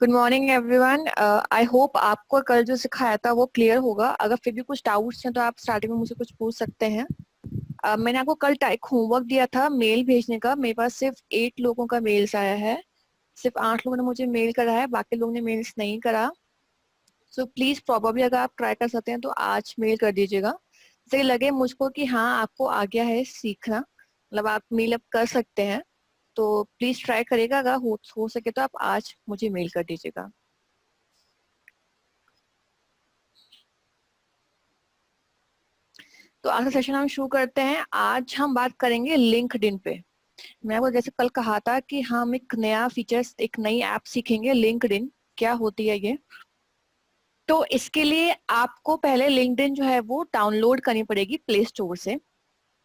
Good morning everyone. I hope आपको कल जो सिखाया था वो क्लियर होगा। अगर फिर भी कुछ डाउट्स हैं तो आप स्टार्टिंग में मुझसे कुछ पूछ सकते हैं। मैंने आपको कल एक होमवर्क दिया था मेल भेजने का। मेरे पास सिर्फ 8 लोगों का मेल्स आया है। सिर्फ 8 लोगों ने मुझे मेल करा है, बाकी लोगों ने मेल्स नहीं करा। सो प्लीज प्रॉब्लली अगर आप ट्राई कर सकते हैं तो आज मेल कर दीजिएगा। जैसे लगे मुझको कि हाँ आपको आ गया है सीखना, मतलब आप मेल अप कर सकते हैं, तो प्लीज ट्राई करिएगा। अगर हो सके तो आप आज मुझे मेल कर दीजिएगा। तो आज का सेशन हम शुरू करते हैं। आज हम बात करेंगे लिंक्डइन पे। मैं आपको जैसे कल कहा था कि हम एक नया फीचर्स, एक नई ऐप सीखेंगे लिंक्डइन। क्या होती है ये? तो इसके लिए आपको पहले लिंक्डइन जो है वो डाउनलोड करनी पड़ेगी प्ले स्टोर से।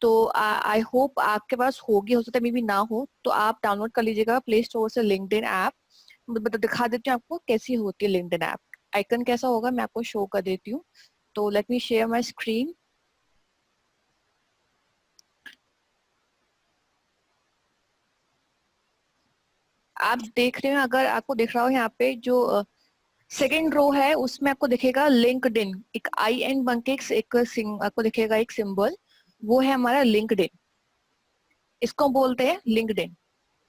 तो आई होप आपके पास होगी, हो सकता है मे बी ना हो, तो आप डाउनलोड कर लीजिएगा प्ले स्टोर से लिंक्डइन ऐप। मतलब दिखा देती हूँ आपको कैसी होती है लिंक्डइन ऐप। आइकन कैसा होगा मैं आपको शो कर देती हूँ। तो let me share my screen. आप देख रहे हैं, अगर आपको दिख रहा हो यहाँ पे जो सेकेंड रो है उसमें आपको दिखेगा लिंक्डइन, एक आई एन बन के आपको दिखेगा एक सिंबल, वो है हमारा लिंक्डइन। इसको बोलते हैं लिंक्डइन।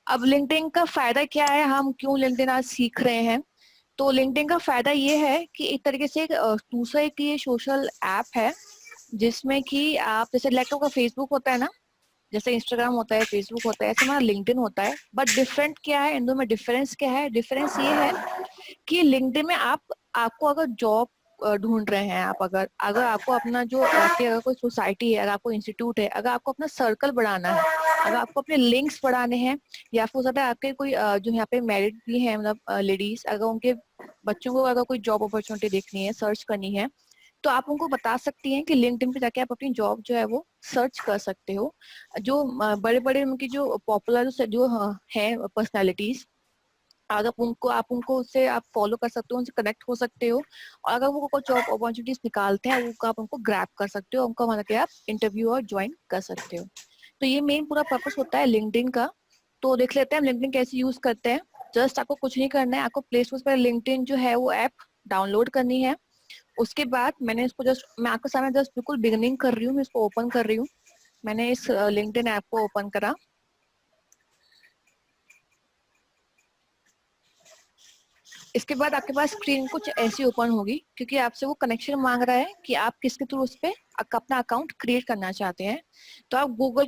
अब लिंक्डइन का फायदा क्या है, हम क्यों लिंक्डइन आज सीख रहे हैं? तो लिंक्डइन का फायदा ये है कि एक तरीके से दूसरा एक ये सोशल ऐप है जिसमें कि आप जैसे लैपटॉप का फेसबुक होता है ना, जैसे इंस्टाग्राम होता है, फेसबुक होता है, ऐसे हमारा लिंक्डइन होता है। बट डिफरेंट क्या है इन दोनों में? डिफरेंस क्या है? डिफरेंस ये है कि लिंक्डइन में आपको अगर जॉब ढूंढ रहे हैं, आप अगर अगर आपको अपना जो आपकी अगर कोई सोसाइटी है, अगर आपको इंस्टीट्यूट है, अगर आपको अपना सर्कल बढ़ाना है, अगर आपको अपने लिंक्स बढ़ाने हैं, या फिर हो सकता है आपके कोई जो यहाँ पे मैरिड भी है, मतलब लेडीज, अगर उनके बच्चों को अगर कोई जॉब अपॉर्चुनिटी देखनी है, सर्च करनी है, तो आप उनको बता सकती हैं कि लिंक्डइन पे जाके आप अपनी जॉब जो है वो सर्च कर सकते हो। जो बड़े बड़े उनकी जो पॉपुलर जो है पर्सनैलिटीज, अगर आप उनको उससे आप फॉलो कर सकते हो, उनसे कनेक्ट हो सकते हो, और अगर वो कोई जॉब अपॉर्चुनिटीज निकालते हैं वो आप उनको ग्रैब कर सकते हो, उनका मतलब कि आप इंटरव्यू और ज्वाइन कर सकते हो। तो ये मेन पूरा पर्पस होता है लिंक्डइन का। तो देख लेते हैं हम लिंक्डइन कैसे यूज करते हैं। जस्ट आपको कुछ नहीं करना है, आपको प्ले स्टोर पर लिंक्डइन जो है वो ऐप डाउनलोड करनी है। उसके बाद मैंने इसको जस्ट, मैं आपके सामने जस्ट बिल्कुल बिगनिंग कर रही हूँ, मैं इसको ओपन कर रही हूँ। मैंने इस लिंक्डइन ऐप को ओपन करा। इसके बाद आपके पास स्क्रीन कुछ ऐसी ओपन होगी, क्योंकि आपसे वो कनेक्शन मांग रहा है कि आप किसके थ्रू उस पर अपना अकाउंट क्रिएट करना चाहते हैं। तो आप गूगल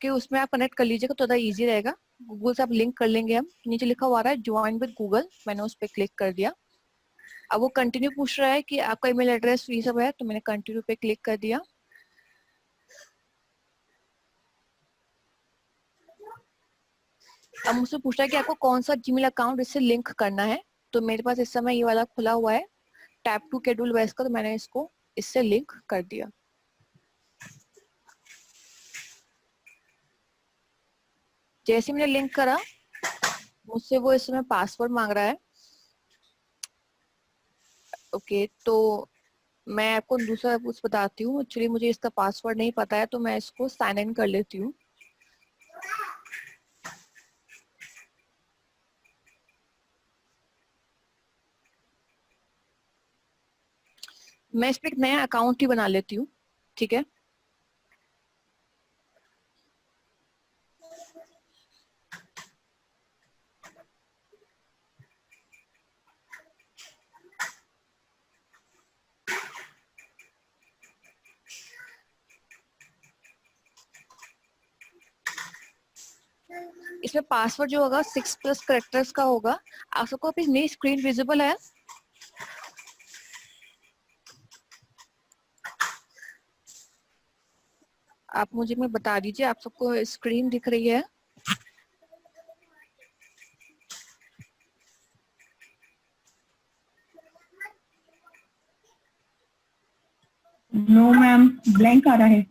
के उसमें आप कनेक्ट कर लीजिएगा तो ज़्यादा ईजी रहेगा। गूगल से आप लिंक कर लेंगे हम। नीचे लिखा हुआ आ रहा है ज्वाइन विद गूगल, मैंने उस पर क्लिक कर दिया। अब वो कंटिन्यू पूछ रहा है कि आपका ईमेल एड्रेस ये सब है, तो मैंने कंटिन्यू पे क्लिक कर दिया। अब मुझसे पूछ रहा है कि आपको कौन सा जीमेल अकाउंट इससे लिंक करना है। तो मेरे पास इस समय ये वाला खुला हुआ है, टैप टू शेड्यूल वेस्ट का, तो मैंने इसको इससे लिंक कर दिया। जैसे मैंने लिंक करा, मुझसे वो इस समय पासवर्ड मांग रहा है। ओके, तो मैं आपको दूसरा कुछ बताती हूँ। एक्चुअली मुझे इसका पासवर्ड नहीं पता है, तो मैं इसको साइन इन कर लेती हूँ। मैं इस पे एक नया अकाउंट ही बना लेती हूँ, ठीक है। इसमें पासवर्ड जो होगा 6+ करेक्टर्स का होगा। आप सबको अपनी नई स्क्रीन विजिबल है? आप मुझे में बता दीजिए, आप सबको स्क्रीन दिख रही है? नो मैम, ब्लैंक आ रहा है।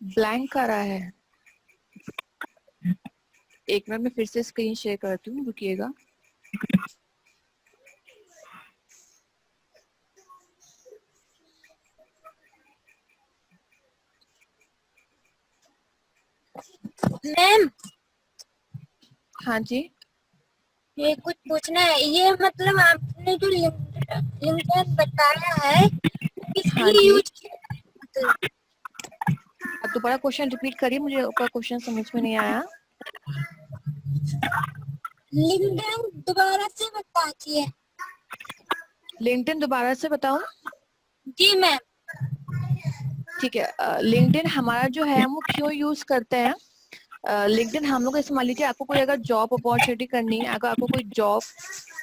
ब्लैंक आ रहा है? एक मिनट में फिर से स्क्रीन शेयर करती हूँ, रुकिएगा। मैम हाँ जी। ये कुछ पूछना है। ये मतलब आपने जो लिंक्डइन बताया है किसके हाँ लिए जी, यूज किया है? मतलब आप दोबारा क्वेश्चन रिपीट करिए, मुझे आपका क्वेश्चन समझ में नहीं आया। लिंक्डइन दोबारा से बताइए। लिंक्डइन दोबारा से बताऊं? जी मैम। ठीक है, लिंक्डइन हमारा जो है हम वो क्यों यूज करते हैं। लिंक्डइन हम लोग जैसे मान लीजिए आपको कोई अगर जॉब अपॉर्चुनिटी करनी है, अगर आपको कोई जॉब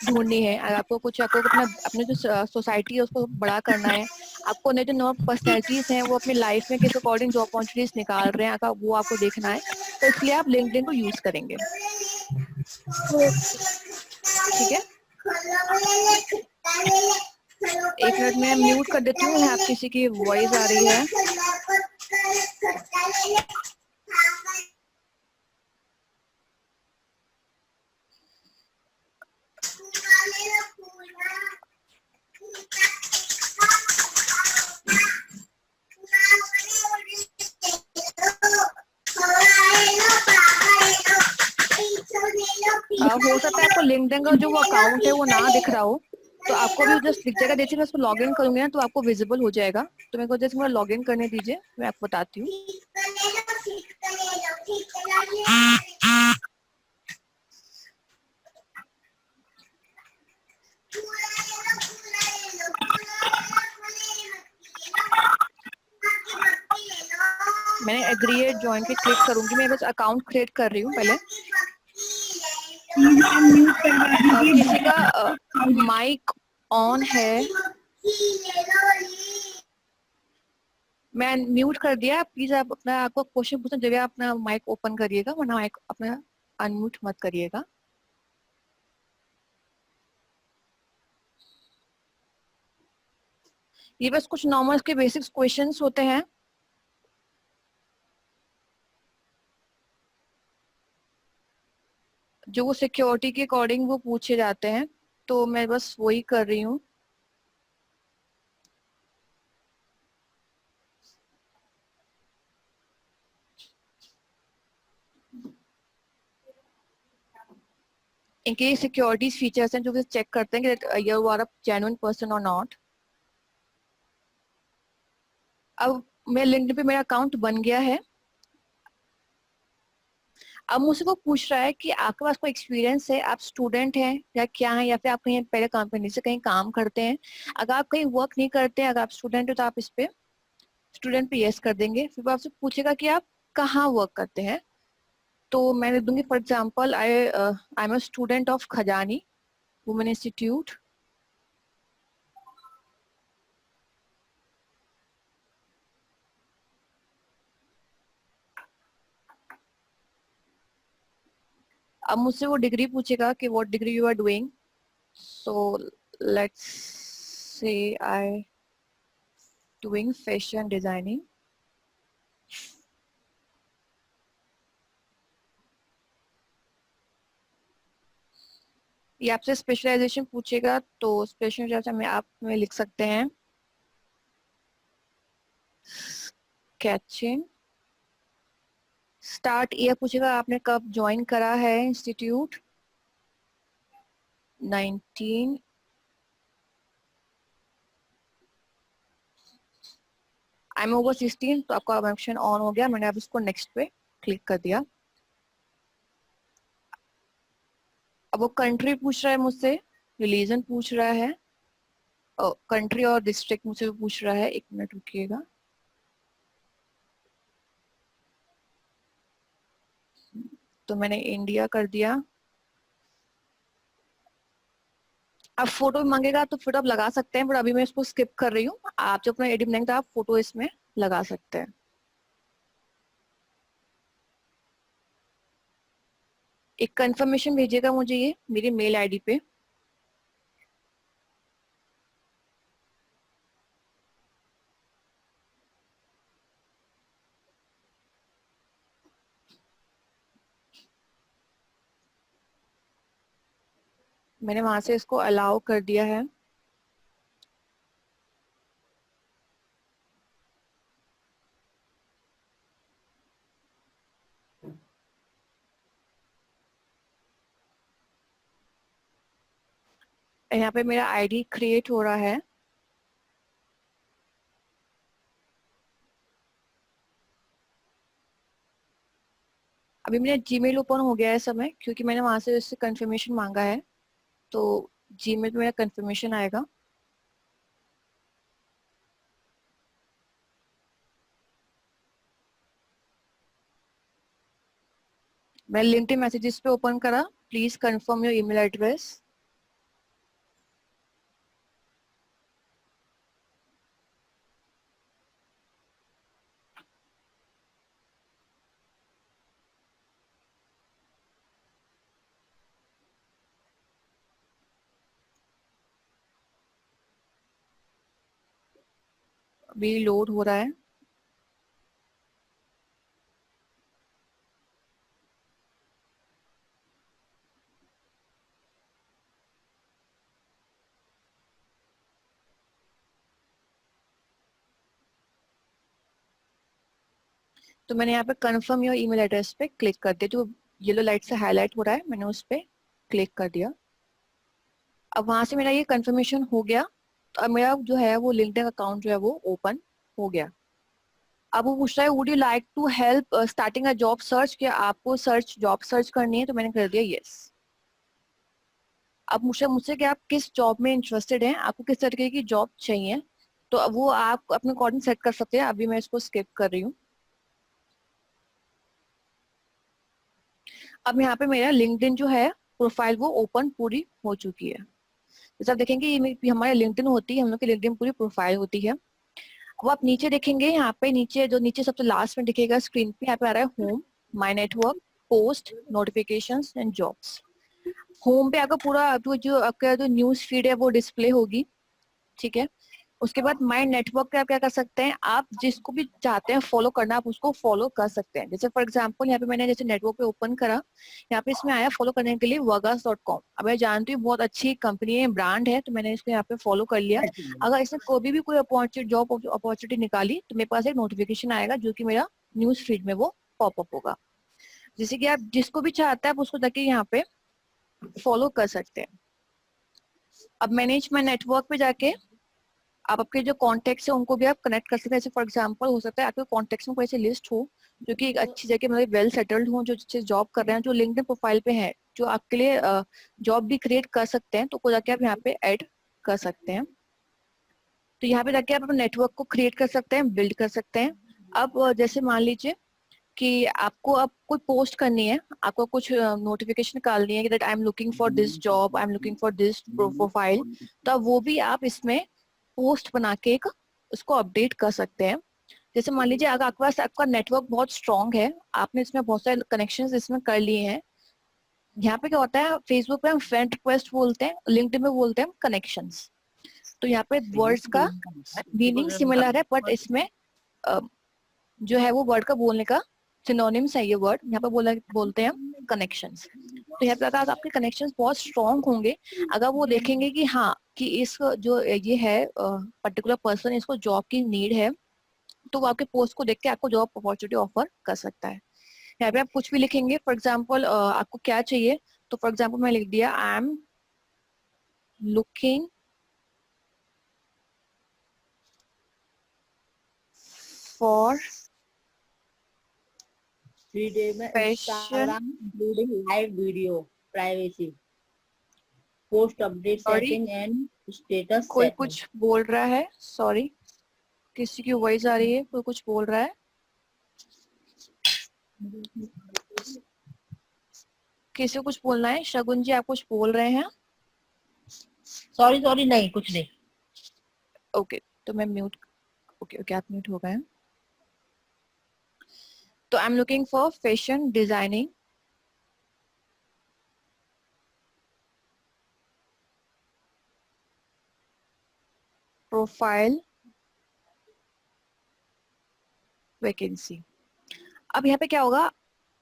ढूंढनी है, अगर आपको कुछ आपको अपना अपने जो सोसाइटी है उसको बड़ा करना है, आपको नए जो नए पर्सनैलिटीज हैं वो अपनी लाइफ में किस अकॉर्डिंग जॉब अपॉर्चुनिटीज निकाल रहे हैं, अगर वो आपको देखना है तो इसलिए आप लिंक्डइन को यूज करेंगे। ठीक है, एक मिनट में म्यूट कर देती हूँ, आप किसी की वॉइस आ रही है। हो सकता है आपको लिंक्डइन का जो वो अकाउंट है वो ना दिख रहा हो, तो आपको भी जस्ट दिख जाएगा। जैसे मैं उसको लॉग इन करूंगी ना तो आपको विजिबल हो जाएगा। तो मेरे को जैसे मुझे लॉग इन करने दीजिए, मैं आपको बताती हूँ। मैंने एग्री ज्वाइन पे क्लिक करूंगी, मैं बस अकाउंट क्रिएट कर रही हूँ पहले। प्लीज मैम म्यूट करवा किसी दीजिए। का माइक ऑन है? मैं म्यूट कर दिया, प्लीज आप अपना आपको क्वेश्चन पूछना जब आप अपना माइक ओपन करिएगा, वरना माइक अपना अनम्यूट मत करिएगा। ये बस कुछ नॉर्मल के बेसिक्स क्वेश्चंस होते हैं। जो वो सिक्योरिटी के अकॉर्डिंग वो पूछे जाते हैं, तो मैं बस वही कर रही हूँ। इनके सिक्योरिटीज फीचर्स हैं जो चेक करते हैं कि you are a genuine person और नॉट। अब मेरे लिंक्डइन पे मेरा अकाउंट बन गया है। अब मुझसे वो पूछ रहा है कि आपके पास कोई एक्सपीरियंस है, आप स्टूडेंट हैं या क्या है, या फिर आप कहीं पहले कंपनी से कहीं काम करते हैं। अगर आप कहीं वर्क नहीं करते हैं, अगर आप स्टूडेंट हो तो आप इस पे स्टूडेंट पे यस कर देंगे। फिर वो आपसे पूछेगा कि आप कहाँ वर्क करते हैं, तो मैंने दूंगी for example I am a student of Khajani women institute. अब मुझसे वो डिग्री पूछेगा कि what degree you are doing. So let's say I doing fashion designing. ये आपसे स्पेशलाइजेशन पूछेगा, तो स्पेशलाइजेशन में आप में लिख सकते हैं स्केचिंग। स्टार्ट ईयर पूछेगा, आपने कब ज्वाइन करा है इंस्टीट्यूट। 19। आई एम ओवर 16, तो आपका ऑप्शन ऑन हो गया। मैंने अब इसको नेक्स्ट पे क्लिक कर दिया। अब वो कंट्री पूछ रहा है मुझसे, रिलीजन पूछ रहा है, कंट्री और डिस्ट्रिक्ट मुझसे पूछ रहा है। एक मिनट रुकिएगा। तो मैंने इंडिया कर दिया। अब फोटो मांगेगा तो फोटो आप लगा सकते हैं, बट अभी मैं इसको स्किप कर रही हूँ। आप जब अपना एडिट बनाएंगे तो आप फोटो इसमें लगा सकते हैं। एक कंफर्मेशन भेजिएगा मुझे ये मेरी मेल आईडी पे। मैंने वहां से इसको अलाउ कर दिया है। यहाँ पे मेरा आईडी क्रिएट हो रहा है। अभी मेरा जीमेल ओपन हो गया है समय, क्योंकि मैंने वहां से इससे कंफर्मेशन मांगा है, तो जीमेल पे मेरा कंफर्मेशन आएगा। मैं लिंक्डइन मैसेजेस पे ओपन करा, please confirm your email address. अभी लोड हो रहा है। तो मैंने यहाँ पे कंफर्म योर ईमेल एड्रेस पे क्लिक कर दिया, जो येलो लाइट से हाईलाइट हो रहा है, मैंने उस पे क्लिक कर दिया। अब वहां से मेरा ये कंफर्मेशन हो गया, तो अब मेरा जो है वो लिंक्डइन अकाउंट जो है वो ओपन हो गया। अब वो पूछ रहा है would you like to help starting a job search, क्या आपको जॉब सर्च करनी है, तो मैंने कर दिया यस। अब मुझसे मुझसे कि आप किस जॉब में इंटरेस्टेड हैं, आपको किस तरीके की जॉब चाहिए, तो अब वो आप अपने अकॉर्डिंग सेट कर सकते हैं। अभी मैं इसको स्किप कर रही हूँ। अब यहाँ पे मेरा लिंक्डइन जो है प्रोफाइल वो ओपन पूरी हो चुकी है। जैसे आप देखेंगे ये हमारे लिंक्डइन होती है, हम लोग की लिंक्डइन पूरी प्रोफाइल होती है। अब आप नीचे देखेंगे, यहाँ पे नीचे जो नीचे सबसे लास्ट में दिखेगा स्क्रीन पे, यहाँ पे आ रहा है home, my network, post, notifications and jobs. Home पे आपका पूरा जो आपका जो न्यूज फीड है वो डिस्प्ले होगी, ठीक है। उसके बाद माय नेटवर्क पे आप क्या कर सकते हैं, आप जिसको भी चाहते हैं फॉलो करना, आप उसको फॉलो कर सकते हैं। जैसे फॉर एग्जांपल यहाँ पे मैंने जैसे नेटवर्क पे ओपन करा, यहाँ पे इसमें आया फॉलो करने के लिए वगास.com। अब मैं जानती हूँ बहुत अच्छी कंपनी है, ब्रांड है, तो मैंने इसको यहाँ पे फॉलो कर लिया। अगर इसने कभी भी कोई अपॉर्चुनिटी जॉब अपॉर्चुनिटी निकाली तो मेरे पास एक नोटिफिकेशन आएगा, जो कि मेरा न्यूज फीड में वो पॉपअप होगा। जैसे कि आप जिसको भी चाहते हैं आप उसको जाके यहाँ पे फॉलो कर सकते हैं। अब मैनेज माय नेटवर्क पे जाके आप आपके जो कॉन्टेक्ट्स है उनको भी आप कनेक्ट कर सकते हैं। जैसे फॉर एग्जांपल हो सकता है आपके कॉन्टेक्ट्स में कोई ऐसी लिस्ट हो जो कि एक अच्छी जगह मतलब वेल सेटल्ड हो, जो अच्छे जॉब कर रहे हैं, जो लिंक्डइन प्रोफाइल पे है, जो आपके लिए जॉब भी क्रिएट कर सकते हैं, तो को जाके आप यहाँ पे ऐड कर सकते हैं। तो यहाँ पे जाके आप अपने नेटवर्क को क्रिएट कर सकते हैं, बिल्ड कर सकते हैं। अब जैसे मान लीजिए कि आपको अब कोई पोस्ट करनी है, आपको कुछ नोटिफिकेशन निकालनी है कि that I am looking for this job, I am looking for this profile, तो अब वो भी आप इसमें पोस्ट बना के एक उसको अपडेट कर सकते हैं। जैसे मान लीजिए अगर आपके पास आपका नेटवर्क बहुत स्ट्रांग है, आपने इसमें बहुत सारे कनेक्शंस इसमें कर लिए हैं। यहाँ पे क्या होता है, फेसबुक पे हम फ्रेंड रिक्वेस्ट बोलते हैं, लिंक्डइन में बोलते हैं कनेक्शंस। तो यहाँ पे वर्ड्स का मीनिंग सिमिलर है, बट इसमें अ, जो है वो वर्ड का बोलने का सिनोनिम्स है। ये वर्ड यहाँ पे बोलते हैं कनेक्शंस। तो यहाँ पे अगर आपके कनेक्शंस बहुत स्ट्रांग होंगे, अगर वो देखेंगे कि हाँ कि इस जो ये है पर्टिकुलर पर्सन, इसको जॉब की नीड है, तो वो आपके पोस्ट को देख के आपको जॉब अपॉर्चुनिटी ऑफर कर सकता है। यहाँ पे आप कुछ भी लिखेंगे, फॉर एग्जाम्पल आपको क्या चाहिए, तो फॉर एग्जाम्पल मैं लिख दिया I am looking for three day में fashion. Instagram including live video privacy post update sorry, setting and status कोई सेटिंग। कुछ बोल रहा है, सॉरी, किसी की वॉइस आ रही है, कोई कुछ बोल रहा है, किसी को कुछ बोलना है। शगुन जी आप कुछ बोल रहे हैं? सॉरी सॉरी नहीं कुछ नहीं। ओके, तो मैं म्यूट, ओके ओके आप म्यूट हो गए हैं। तो आई am looking for fashion designing profile vacancy. अब यहाँ पे क्या होगा,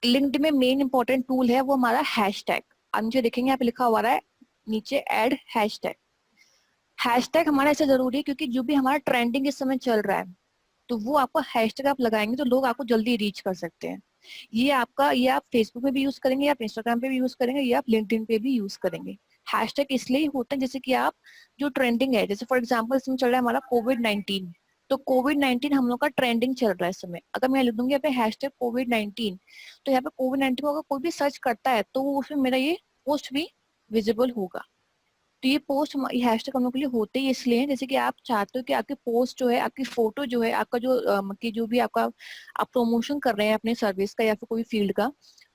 लिंक्डइन में मेन इंपॉर्टेंट टूल है वो हमारा हैशटैग। आप नीचे देखेंगे यहाँ पे लिखा हुआ है नीचे ऐड हैशटैग। हैशटैग हमारा ऐसे जरूरी है क्योंकि जो भी हमारा ट्रेंडिंग इस समय चल रहा है, तो वो आपको हैशटैग आप लगाएंगे तो लोग आपको जल्दी रीच कर सकते हैं। ये आप फेसबुक में भी यूज करेंगे, आप इंस्टाग्राम पे भी यूज करेंगे, या आप लिंक्डइन पे भी यूज करेंगे। हैशटैग इसलिए होते हैं जैसे कि आप जो ट्रेंडिंग है, जैसे फॉर एग्जांपल इसमें चल रहा है हमारा कोविड-19, तो कोविड-19 हम लोग का ट्रेंडिंग चल रहा है इस समय। अगर मैं लिख दूंगी यहाँ पे हैशटैग कोविड-19, तो यहाँ पे कोविड-19 को अगर कोई भी सर्च करता है तो उसमें मेरा ये पोस्ट भी विजिबल होगा। तो ये पोस्ट ये हैशटैग हम लोग के लिए होते ही इसलिए हैं, जैसे कि आप चाहते हो कि आपकी पोस्ट जो है, आपकी फोटो जो है, आपका जो कि जो भी आपका आप प्रमोशन कर रहे हैं अपने सर्विस का या फिर कोई फील्ड का,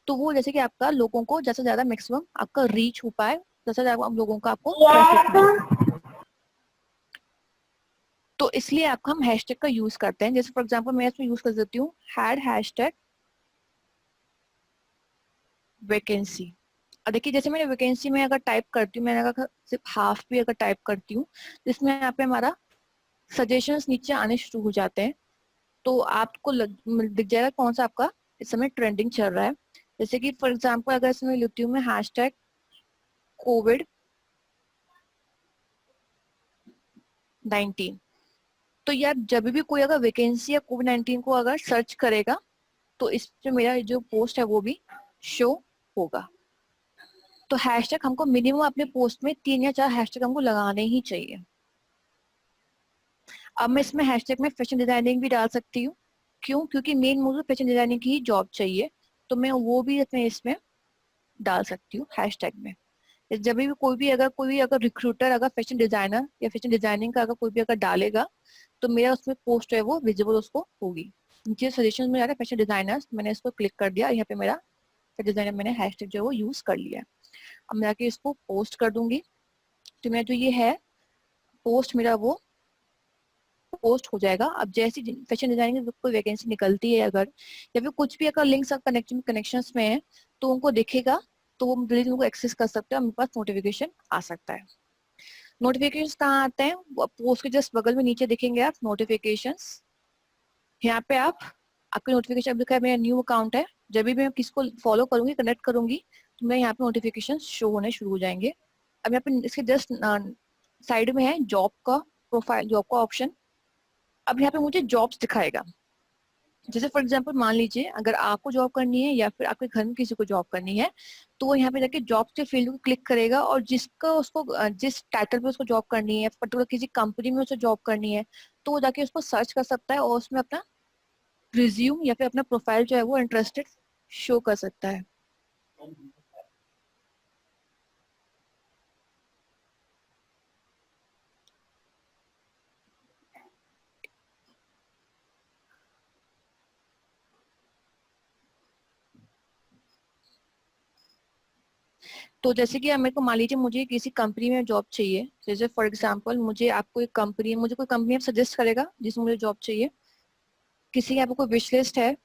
तो वो जैसे कि आपका लोगों को ज्यादा से ज्यादा मैक्सिमम आपका रीच हो पाए, ज्यादा से ज्यादा लोगों का आपको ट्रैफिक मिले। तो इसलिए आपको हम हैशटैग का यूज करते हैं। जैसे फॉर एग्जांपल मैं इसमें यूज कर देती हूँ हैशटैग वैकेंसी। और देखिए जैसे मैंने वैकेंसी में अगर टाइप करती हूँ, मैंने अगर सिर्फ हाफ भी अगर टाइप करती हूँ, तो इसमें यहाँ पे हमारा सजेशंस नीचे आने शुरू हो जाते हैं। तो आपको दिख जाएगा कौन सा आपका इस समय ट्रेंडिंग चल रहा है। जैसे कि फॉर एग्जांपल अगर इसमें लेती हूँ मैं हैशटैग कोविड-19, तो यार जब भी कोई अगर वैकेंसी या कोविड-19 को अगर सर्च करेगा तो इस पे मेरा जो पोस्ट है वो भी शो होगा। तो हैशटैग हमको मिनिमम अपने पोस्ट में 3 या 4 हैशटैग हमको लगाने ही चाहिए। अब मैं इसमें हैशटैग में फैशन डिजाइनिंग भी डाल सकती हूँ। क्यों? क्योंकि मेन मुझे फैशन डिजाइनिंग की ही जॉब चाहिए, तो मैं वो भी अपने इसमें डाल सकती हूँ हैशटैग में। जब भी कोई भी अगर रिक्रूटर अगर फैशन डिजाइनर या फैशन डिजाइनिंग का अगर कोई भी अगर डालेगा, तो मेरा उसमें पोस्ट है वो विजिबल उसको होगी। नीचे सजेशन में आ रहा है फैशन डिजाइनर्स, मैंने इसको क्लिक कर दिया, यहाँ पे मेरा फैशन डिजाइनर मैंने हैशटैग जो है वो यूज कर लिया। अब मैं आके इसको पोस्ट कर दूंगी, तो मेरा जो ये है पोस्ट मेरा वो पोस्ट हो जाएगा। अब जैसी फैशन डिजाइनिंग की कोई वैकेंसी निकलती है अगर, या फिर कुछ भी अगर लिंक्स कनेक्शंस में है, तो उनको दिखेगा, तो वो जल्दी उनको एक्सेस कर सकते हैं, मेरे पास नोटिफिकेशन आ सकता है। नोटिफिकेशन कहाँ आते हैं? पोस्ट के जस्ट बगल में नीचे दिखेंगे आप नोटिफिकेशंस। यहाँ पे आप आपके नोटिफिकेशन लिखा है मेरा न्यू अकाउंट है, जब भी मैं किसको फॉलो करूंगी कनेक्ट करूंगी तो मैं यहाँ पे नोटिफिकेशन शो होने शुरू हो जाएंगे। अब यहाँ पे इसके जस्ट साइड में है जॉब का प्रोफाइल, जॉब का ऑप्शन। अब यहाँ पे मुझे जॉब्स दिखाएगा। जैसे फॉर एग्जांपल मान लीजिए अगर आपको जॉब करनी है या फिर आपके घर में किसी को जॉब करनी है, तो वो यहाँ पे जाके जॉब्स के फील्ड को क्लिक करेगा और जिसका उसको जिस टाइटल पे उसको जॉब करनी है, पर्टिकुलर किसी कंपनी में उसे जॉब करनी है, तो वो जाके उसको सर्च कर सकता है और उसमें अपना रिज्यूम या फिर अपना प्रोफाइल जो है वो इंटरेस्टेड शो कर सकता है। तो जैसे कि अब मेरे को मान लीजिए मुझे किसी कंपनी में जॉब चाहिए, जैसे फॉर एग्जांपल मुझे कोई कंपनी सजेस्ट करेगा जिसमें मुझे जॉब चाहिए। किसी यहाँ पे कोई विश लिस्ट है,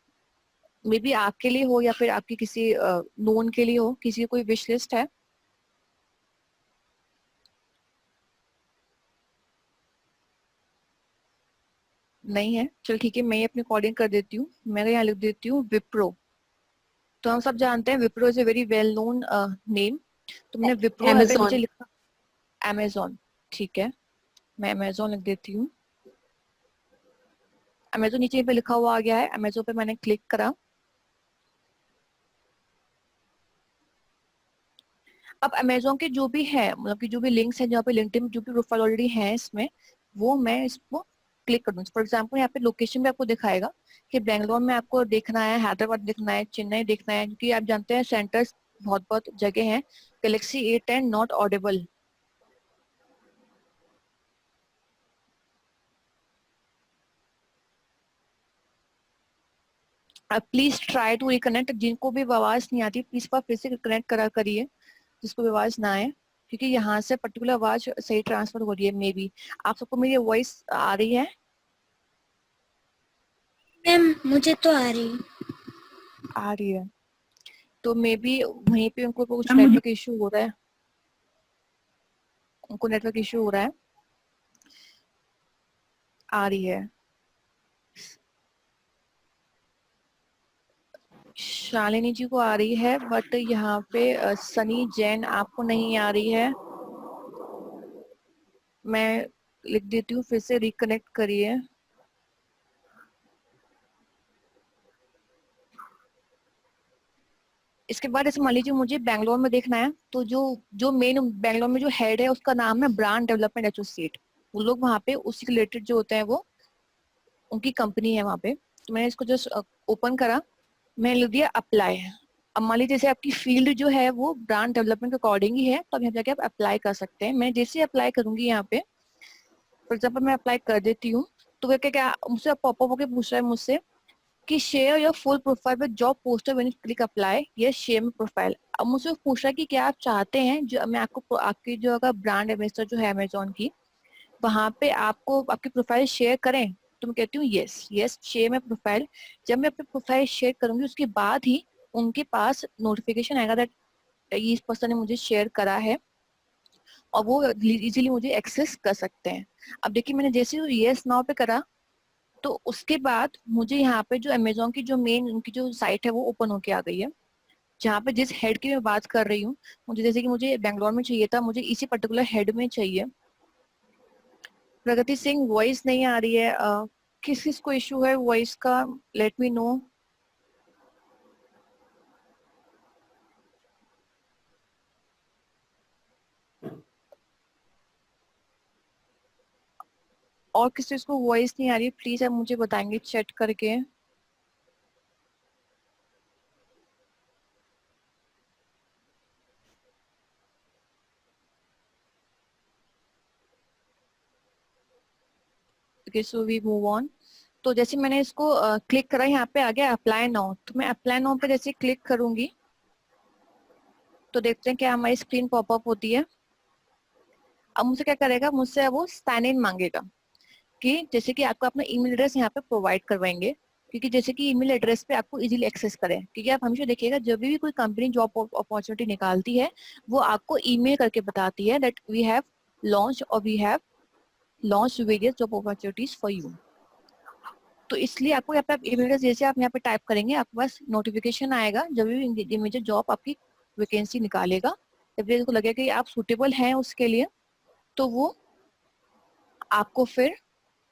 मे बी आपके लिए हो या फिर आपकी किसी नोन के लिए हो, किसी की कोई विश लिस्ट है? नहीं है? चल ठीक है, मैं ये अपने अकॉर्डिंग कर देती हूँ। मैं यहाँ लिख देती हूँ विप्रो। तो हम सब जानते हैं Wipro is a very well known name. तो मैंने विप्रो यहाँ पे नीचे Amazon. लिखा अमेजोन। ठीक है, मैं अमेजोन लिख देती हूँ। अमेजोन नीचे पे लिखा हुआ आ गया है, अमेजोन पे मैंने क्लिक करा। अब अमेजोन के जो भी है, मतलब कि जो भी लिंक्स हैं, जहाँ पे लिंक्डइन में जो भी प्रोफाइल ऑलरेडी है इसमें, वो मैं इसको क्लिक कर दूँ। फॉर एग्जाम्पल यहाँ पे लोकेशन भी आपको दिखाएगा कि बेंगलोर में आपको देखना है, हैदराबाद देखना है, चेन्नई देखना है, क्योंकि आप जानते हैं सेंटर्स बहुत बहुत जगह हैं। Galaxy A10 not audible. Please try to reconnect. जिनको भी आवाज नहीं आती प्लीज फिर से कनेक्ट करा करिए, जिसको भी आवाज ना आए, क्योंकि यहाँ से पर्टिकुलर आवाज सही ट्रांसफर हो रही है। मे बी आप सबको मेरी वॉइस आ रही है? मैम मुझे तो आ रही है। आ रही है। तो मे बी वहीं पे उनको कुछ मैम मुझे नेटवर्क इशू हो रहा है, उनको नेटवर्क इशू हो रहा है। आ रही है। शालिनी जी को आ रही है, बट यहाँ पे सनी जैन आपको नहीं आ रही है। मैं लिख देती हूँ, फिर से रिकनेक्ट करिए। इसके बाद जैसे मान लीजिए मुझे बैंगलोर में देखना है, तो जो जो मेन बैंगलोर में जो हेड है उसका नाम है ब्रांड डेवलपमेंट एसोसिएट। वो लोग वहाँ पे उससे रिलेटेड जो होते हैं वो उनकी कंपनी है वहाँ पे। तो मैंने इसको जस्ट ओपन करा, मैंने लिख दिया अप्लाई। अब मान लीजिए जैसे आपकी फील्ड जो है वो ब्रांड डेवलपमेंट के अकॉर्डिंग ही है, तो अब यहाँ जाके आप अप्लाई कर सकते हैं। मैं जैसे अप्लाई करूंगी यहाँ पे, फॉर एग्जाम्पल मैं अप्लाई कर देती हूँ, तो क्या क्या मुझसे पॉपअप होके पूछ रहा है मुझसे कि share your full profile with job poster when you click apply, ये शेयर माय प्रोफाइल। अब मुझसे वो पूछ रहा है कि क्या आप चाहते हैं जो मैं आपको आपकी जो अगर ब्रांड एम्बेसडर जो है अमेजोन की, वहां पे आपको आपकी प्रोफाइल शेयर करें। तो मैं कहती हूँ yes yes share my profile. जब मैं अपनी प्रोफाइल शेयर करूंगी उसके बाद ही उनके पास नोटिफिकेशन आएगा दैट ये इस पर्सन ने मुझे शेयर करा है, और वो इजीली मुझे एक्सेस कर सकते हैं। अब देखिए मैंने जैसे ही यस नाउ पे करा, तो उसके बाद मुझे यहाँ पे जो अमेजोन की जो मेन उनकी जो साइट है वो ओपन होके आ गई है, जहाँ पे जिस हेड की मैं बात कर रही हूँ, मुझे जैसे कि मुझे बेंगलोर में चाहिए था, मुझे इसी पर्टिकुलर हेड में चाहिए। प्रगति सिंह वॉइस नहीं आ रही है, किस किस को इशू है वॉइस का, लेट मी नो। और किस किस को वॉइस नहीं आ रही है प्लीज आप मुझे बताएंगे चैट करके। Okay so we move on. तो जैसे मैंने इसको क्लिक करा, यहाँ पे आ गया अप्लाई नाउ, तो मैं अप्लाई नाउ पे जैसे क्लिक करूंगी तो देखते हैं क्या हमारी स्क्रीन पॉपअप होती है। अब मुझसे क्या करेगा, मुझसे वो साइन इन मांगेगा कि जैसे कि आपको अपना ईमेल एड्रेस यहाँ पे प्रोवाइड करवाएंगे, क्योंकि जैसे कि ईमेल एड्रेस पे आपको इजीली एक्सेस करें। क्योंकि आप हमेशा देखिएगा जब भी कोई कंपनी जॉब अपॉर्चुनिटी निकालती है वो आपको ईमेल करके बताती है दैट वी हैव लॉन्च और we have launch various job opportunities for you. तो इसलिए आपको यहाँ पे ईमेल एड्रेस जैसे आप यहाँ पे टाइप करेंगे आपके पास नोटिफिकेशन आएगा जब भी इमीडिएट जॉब आपकी वैकेंसी निकालेगा। जब भी इसको लगेगा कि आप सुटेबल हैं उसके लिए, तो वो आपको फिर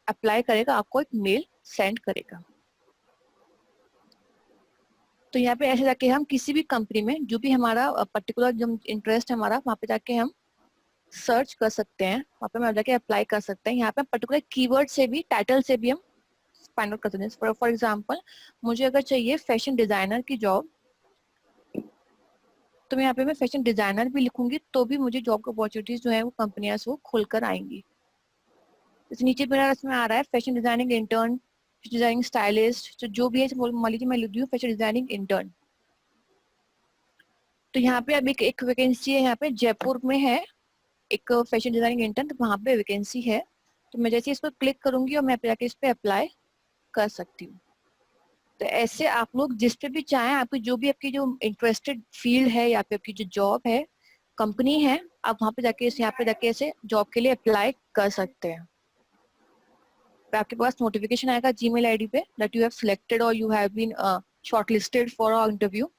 अप्लाई करेगा, आपको एक मेल सेंड करेगा। तो यहाँ पे ऐसे जाके हम किसी भी कंपनी में जो भी हमारा पर्टिकुलर जो इंटरेस्ट है हमारा, वहाँ पे जाके हम सर्च कर सकते हैं, वहाँ पे हम जाके अप्लाई कर सकते हैं। यहाँ पे पर्टिकुलर कीवर्ड से भी, टाइटल से भी हम फाइंड आउट कर सकते हैं। फॉर एग्जाम्पल मुझे अगर चाहिए फैशन डिजाइनर की जॉब, तो मैं यहाँ पे मैं फैशन डिजाइनर भी लिखूंगी तो भी मुझे जॉब अपॉर्चुनिटीज जो है वो कंपनियां से वो खुलकर आएंगी। जैसे नीचे मेरा इसमें आ रहा है fashion designing intern, designing stylist, तो जो भी है मान लीजिए मैं लिख दूँ फैशन डिजाइनिंग इंटर्न। तो यहाँ पे अब एक वैकेंसी है, यहाँ पे जयपुर में है एक फैशन डिजाइनिंग इंटर्न, तो वहाँ पे वैकेंसी है। तो मैं जैसे इस पर क्लिक करूंगी और मैं जाके इस पे अप्लाई कर सकती हूँ। तो ऐसे आप लोग जिस पे भी चाहें, आपकी जो भी आपकी जो इंटरेस्टेड फील्ड है या फिर आपकी जो जॉब है, कंपनी है, आप वहाँ पे जाके यहाँ पे जाके ऐसे जॉब के लिए अप्लाई कर सकते हैं। तो आपके पास नोटिफिकेशन आएगा जीमेल आईडी पे दैट यू हैव सिलेक्टेड और you have been shortlisted for a interview.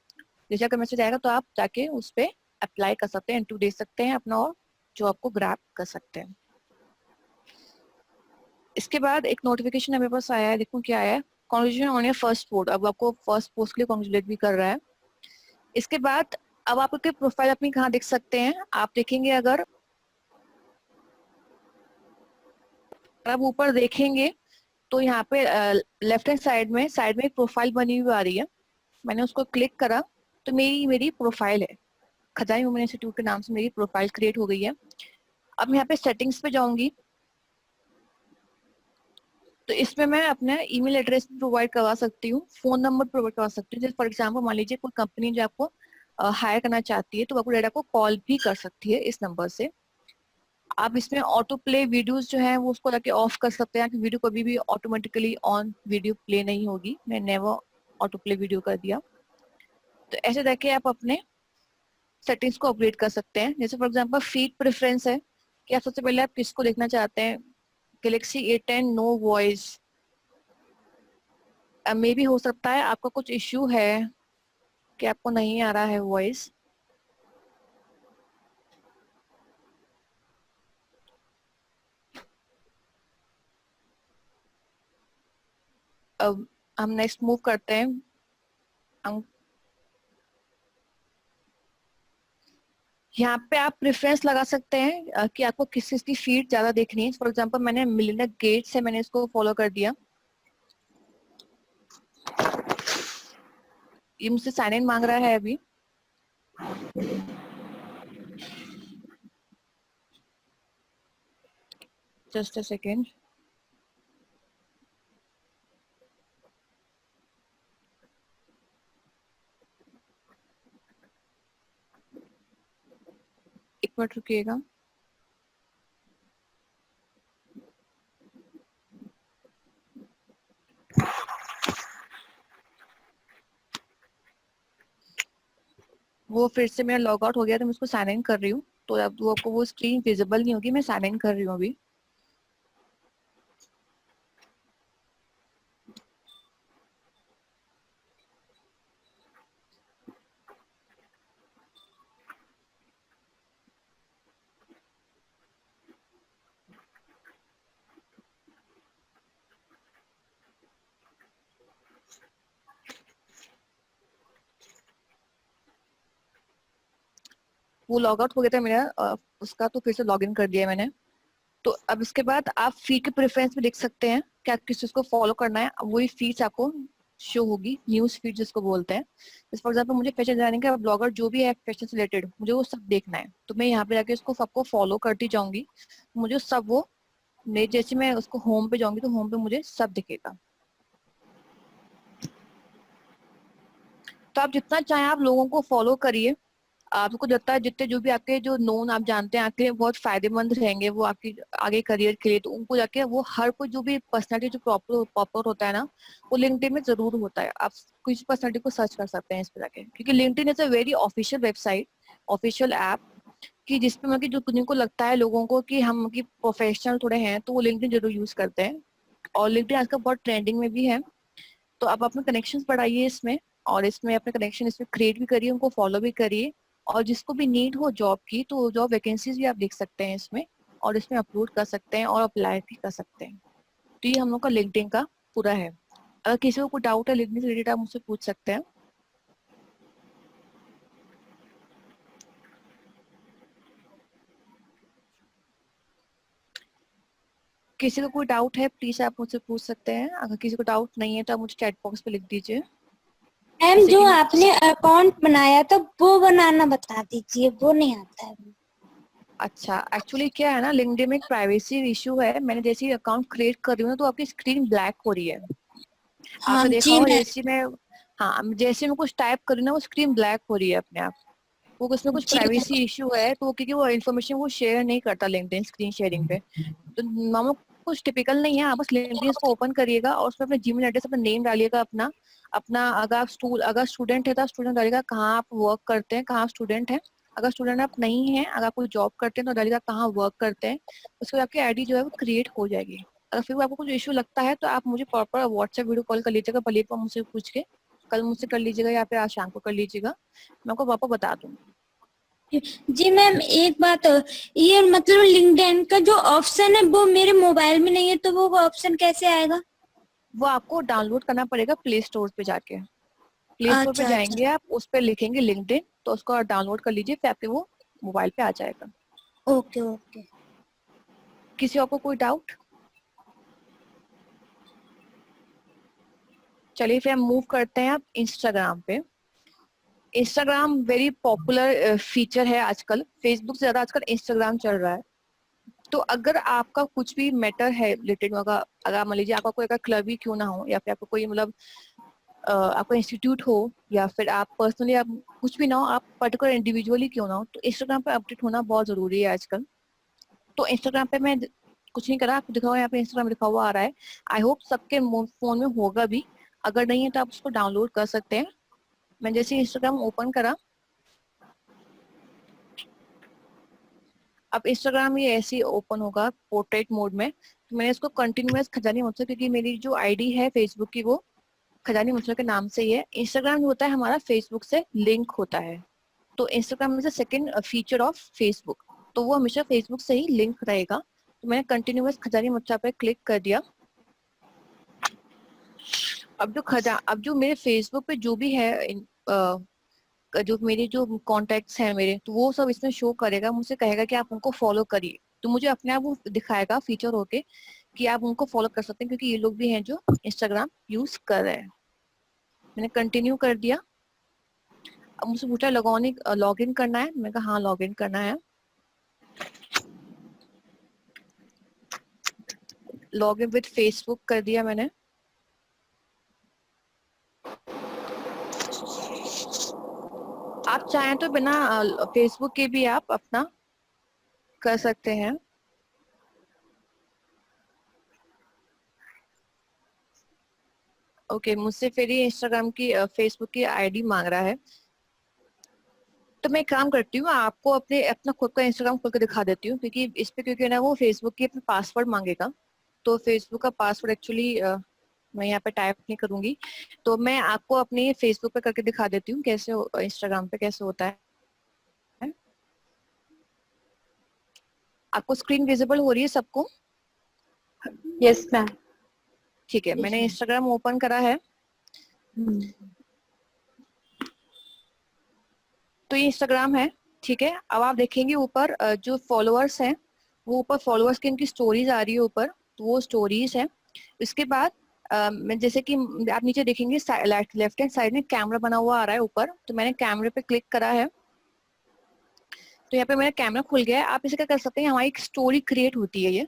जैसे अगर मैसेज आएगा तो आप जाके उस पे अप्लाई कर सकते हैं, इंटरव्यू दे सकते हैं अपना और जॉब को ग्रैब कर सकते हैं। इसके बाद एक नोटिफिकेशन मेरे पास आया है, देखो क्या आया है, congratulation on your first post. अब आपको फर्स्ट पोस्ट के लिए कॉन्ग्रेचुलेट भी कर रहा है। इसके बाद अब आप आपकी प्रोफाइल अपनी कहाँ देख सकते हैं, आप देखेंगे अगर आप ऊपर देखेंगे तो यहाँ पे लेफ्ट हैंड साइड में एक प्रोफाइल बनी हुई आ रही है। मैंने उसको क्लिक करा तो मेरी प्रोफाइल है, खजानी वुमेन इंस्टीट्यूट के नाम से मेरी प्रोफाइल क्रिएट हो गई है। अब मैं यहाँ पे सेटिंग्स पे जाऊंगी तो इसमें मैं अपना ईमेल एड्रेस प्रोवाइड करवा सकती हूँ, फोन नंबर प्रोवाइड करवा सकती हूँ। जैसे फॉर एग्जाम्पल मान लीजिए कोई कंपनी जो आपको हायर करना चाहती है तो वो आपको डायरेक्ट को कॉल भी कर सकती है इस नंबर से। आप इसमें ऑटो प्ले वीडियोस जो है वो उसको जाके ऑफ कर सकते हैं कि वीडियो कभी भी ऑटोमेटिकली ऑन वीडियो प्ले नहीं होगी। मैं नेवर ऑटो प्ले वीडियो कर दिया। तो ऐसे जाके आप अपने सेटिंग्स को अपडेट कर सकते हैं। जैसे फॉर एग्जाम्पल फीड प्रेफरेंस है कि आप सबसे पहले आप किसको देखना चाहते हैं, गैलेक्सी A10 नो वॉइस। मे भी हो सकता है आपका कुछ इश्यू है कि आपको नहीं आ रहा है वॉइस। अब हम नेक्स्ट मूव करते हैं। यहाँ पे आप प्रेफरेंस लगा सकते हैं कि आपको किस चीज की फीड ज्यादा देखनी है। फॉर एग्जांपल मैंने मिलिंडा गेट्स है, मैंने इसको फॉलो कर दिया। ये मुझसे साइन इन मांग रहा है अभी। Just a second. एक मिनट रुकिएगा। वो फिर से मेरा लॉग आउट हो गया, तो मैं उसको साइन इन कर रही हूँ, तो अब वो आपको वो स्क्रीन विजिबल नहीं होगी। मैं साइन इन कर रही हूँ अभी। वो लॉग आउट हो गया था मेरा उसका, तो फिर से लॉग इन कर दिया मैंने। तो अब इसके बाद आप फीड के प्रेफरेंस में देख सकते हैं कि आप किस चीज को फॉलो करना है। अब वही फीड्स आपको शो होगी, न्यूज फीड जिसको बोलते हैं। फॉर एग्जाम्पल मुझे फैशन डिजाइनिंग का ब्लॉगर जो भी है फैशन से रिलेटेड, मुझे वो सब देखना है, तो मैं यहाँ पे जाके उसको सबको फॉलो करती जाऊंगी। मुझे सब वो जैसे मैं उसको होम पे जाऊंगी तो होम पे मुझे सब दिखेगा। तो आप जितना चाहें आप लोगों को फॉलो करिए। आपको लगता है जितने जो भी आपके जो नोन आप जानते हैं आपके लिए बहुत फायदेमंद रहेंगे वो आपकी आगे करियर के लिए, तो उनको जाके वो हर कोई जो भी पर्सनालिटी जो प्रॉपर पॉपुलर होता है ना, वो लिंक्डइन में जरूर होता है। आप किसी पर्सनालिटी को सर्च कर सकते हैं इस पे जाके, क्योंकि LinkedIn is a very official website, official app, कि जिसपे मतलब कि जो जिनको लगता है लोगों को कि हम कि प्रोफेशनल थोड़े हैं, तो वो लिंक्डइन जरूर यूज करते हैं। और लिंक्डइन आजकल बहुत ट्रेंडिंग में भी है। तो आप अपने कनेक्शंस बढ़ाइए इसमें, और इसमें अपने कनेक्शन इसमें क्रिएट भी करिए, उनको फॉलो भी करिए। और जिसको भी नीड हो जॉब की, तो जॉब वैकेंसीज भी आप देख सकते हैं इसमें, और इसमें अपलोड कर सकते हैं और अप्लाई भी कर सकते हैं। तो ये हम लोग का लिंक्डइन का पूरा है। अगर किसी को कोई डाउट है लिंक्डइन से रिलेटेड, आप मुझसे पूछ सकते हैं। किसी को कोई डाउट है प्लीज आप मुझसे पूछ सकते हैं। अगर किसी को डाउट नहीं है तो आप मुझे चैट बॉक्स पे लिख दीजिए। मैम जैसे जो कि आपने अकाउंट बनाया था वो बनाना बता दीजिए, वो नहीं आता है। अच्छा, एक्चुअली क्या है ना, लिंक्डइन में एक प्राइवेसी इशू है। मैंने जैसे ही अकाउंट क्रिएट कर रही हूँ ना, तो आपकी स्क्रीन ब्लैक हो रही है। हाँ आपने देखा जी होगा मैम। जैसे मैं, हाँ, जैसे मैं कुछ टाइप कर रही हूँ ना, वो स्क्रीन ब्लैक हो रही है अपने आप। वो उसमें कुछ जी मैम। प्राइवेसी इशू है, तो क्योंकि वो इन्फॉर्मेशन वो शेयर नहीं करता लिंक्डइन स्क्रीन शेयरिंग पे। तो मामला कुछ टिपिकल नहीं है। आप बस लिंक्डइन को ओपन करिएगा और उसमें अपने जीमेल एड्रेस, अपना नेम डालिएगा अपना अपना अगर आप अगर स्टूडेंट है तो स्टूडेंट डालिएगा कहाँ आप वर्क करते हैं, कहाँ आप स्टूडेंट है। अगर स्टूडेंट आप नहीं है, अगर आप कोई जॉब करते हैं तो डालिएगा कहाँ वर्क करते हैं। उसके बाद आपकी आईडी जो है वो क्रिएट हो जाएगी। अगर फिर भी आपको कुछ इशू लगता है तो आप मुझे प्रॉपर व्हाट्सएप वीडियो कॉल कर लीजिएगा, भले ही मुझसे पूछ के, कल मुझसे कर लीजिएगा या फिर आज शाम को कर लीजिएगा, मैं आपको वापस बता दूंगी। जी मैम एक बात और, ये मतलब लिंक्डइन का जो ऑप्शन है वो मेरे मोबाइल में नहीं है, तो वो ऑप्शन कैसे आएगा? वो आपको डाउनलोड करना पड़ेगा प्ले स्टोर पे जाके। प्ले स्टोर पे अच्छा जाएंगे अच्छा। आप, उस पर लिखेंगे लिंक्डइन, तो उसको डाउनलोड कर लीजिए, फिर आपके वो मोबाइल पे आ जाएगा। Okay okay. किसी और को कोई डाउट? चलिए फिर हम मूव करते हैं आप इंस्टाग्राम पे। इंस्टाग्राम वेरी पॉपुलर फीचर है आजकल, फेसबुक से ज्यादा आजकल इंस्टाग्राम चल रहा है। तो अगर आपका कुछ भी मैटर है रिलेटेड, अगर मान लीजिए आपका कोई अगर क्लब ही क्यों ना हो, या फिर आपको कोई मतलब आपका इंस्टीट्यूट हो, या फिर आप पर्सनली आप कुछ भी ना हो, आप पर्टिकुलर इंडिविजुअली क्यों ना हो, तो इंस्टाग्राम पे अपडेट होना बहुत जरूरी है आजकल। तो इंस्टाग्राम पे मैं कुछ नहीं करा, आपको दिखा हुआ यहाँ पे इंस्टाग्राम लिखा हुआ आ रहा है। आई होप सबके फोन में होगा भी, अगर नहीं है तो आप उसको डाउनलोड कर सकते हैं। मैं जैसे इंस्टाग्राम ओपन करा, अब इंस्टाग्राम ये ऐसे ही ओपन होगा पोर्ट्रेट मोड में। तो मैंने इसको कंटिन्यूअस खजानी मुझसे, क्योंकि मेरी जो आईडी है फेसबुक की वो खजानी मुझसे के नाम से ही है। इंस्टाग्राम जो होता है हमारा फेसबुक से लिंक होता है, तो Instagram is a second feature of Facebook, तो वो हमेशा फेसबुक से ही लिंक रहेगा। तो मैंने कंटिन्यूअस खजानी मुझा पे क्लिक कर दिया। अब जो मेरे फेसबुक पे जो भी है जो मेरे जो कॉन्टेक्ट्स हैं मेरे, तो वो सब इसमें शो करेगा, मुझसे कहेगा कि आप उनको फॉलो करिए। तो मुझे अपने आप वो दिखाएगा फीचर होके कि आप उनको फॉलो कर सकते हैं, क्योंकि ये लोग भी हैं जो इंस्टाग्राम यूज कर रहे हैं। मैंने कंटिन्यू कर दिया। अब मुझसे पूछा लॉग इन करना है, मैंने कहा हाँ लॉग इन करना है। लॉग इन विद फेसबुक कर दिया मैंने। आप चाहें तो बिना फेसबुक के भी आप अपना कर सकते हैं। ओके, मुझसे फिर ये इंस्टाग्राम की फेसबुक की आईडी मांग रहा है। तो मैं एक काम करती हूँ, आपको अपना खुद का इंस्टाग्राम खोल के दिखा देती हूँ, क्योंकि इस पे क्योंकि ना वो फेसबुक की अपना पासवर्ड मांगेगा। तो फेसबुक का पासवर्ड एक्चुअली मैं यहाँ पे टाइप नहीं करूंगी, तो मैं आपको अपने फेसबुक पे करके दिखा देती हूँ कैसे इंस्टाग्राम पे कैसे होता है। आपको स्क्रीन विजिबल हो रही है सबको? Yes ma'am. ठीक है, Yes, मैंने ma'am. इंस्टाग्राम ओपन करा है। तो ये इंस्टाग्राम है, ठीक है। अब आप देखेंगे ऊपर जो फॉलोअर्स हैं, वो ऊपर फॉलोअर्स की इनकी स्टोरीज आ रही है ऊपर, तो वो स्टोरीज है। इसके बाद मैं जैसे कि आप नीचे देखेंगे लेफ्ट हैंड साइड में कैमरा बना हुआ आ रहा है ऊपर, तो मैंने कैमरे पे क्लिक करा है। तो यहाँ पे मेरा कैमरा खुल गया है। आप इसे क्या कर सकते हैं, हमारी एक स्टोरी क्रिएट होती है ये।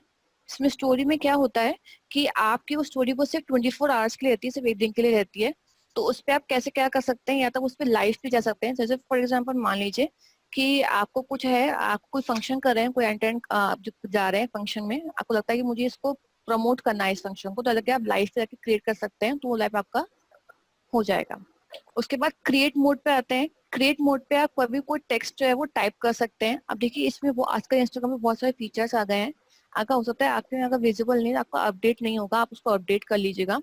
इसमें स्टोरी में क्या होता है कि आपकी वो स्टोरी वो सिर्फ 24 आवर्स के लिए रहती है, सिर्फ एक दिन के लिए रहती है। तो उस पर आप कैसे क्या कर सकते हैं, या तो उस पर लाइव भी जा सकते हैं। जैसे फॉर एग्जाम्पल मान लीजिए कि आपको कुछ है, आप कोई फंक्शन कर रहे हैं, कोई अटेंड जा रहे हैं फंक्शन में, आपको लगता है कि मुझे इसको प्रमोट करना है इस फंक्शन को, तो अलग आप लाइव पे जाके क्रिएट कर सकते हैं, तो वो लाइव आपका हो जाएगा। उसके बाद क्रिएट मोड पे आते हैं। क्रिएट मोड पे आप कभी कोई टेक्स्ट जो है वो टाइप कर सकते हैं। अब देखिए इसमें वो आजकल इंस्टाग्राम में बहुत सारे फीचर्स आ गए हैं। अगर हो सकता है आपके में अगर विजिबल नहीं, आपका अपडेट नहीं होगा, आप उसको अपडेट कर लीजिएगा।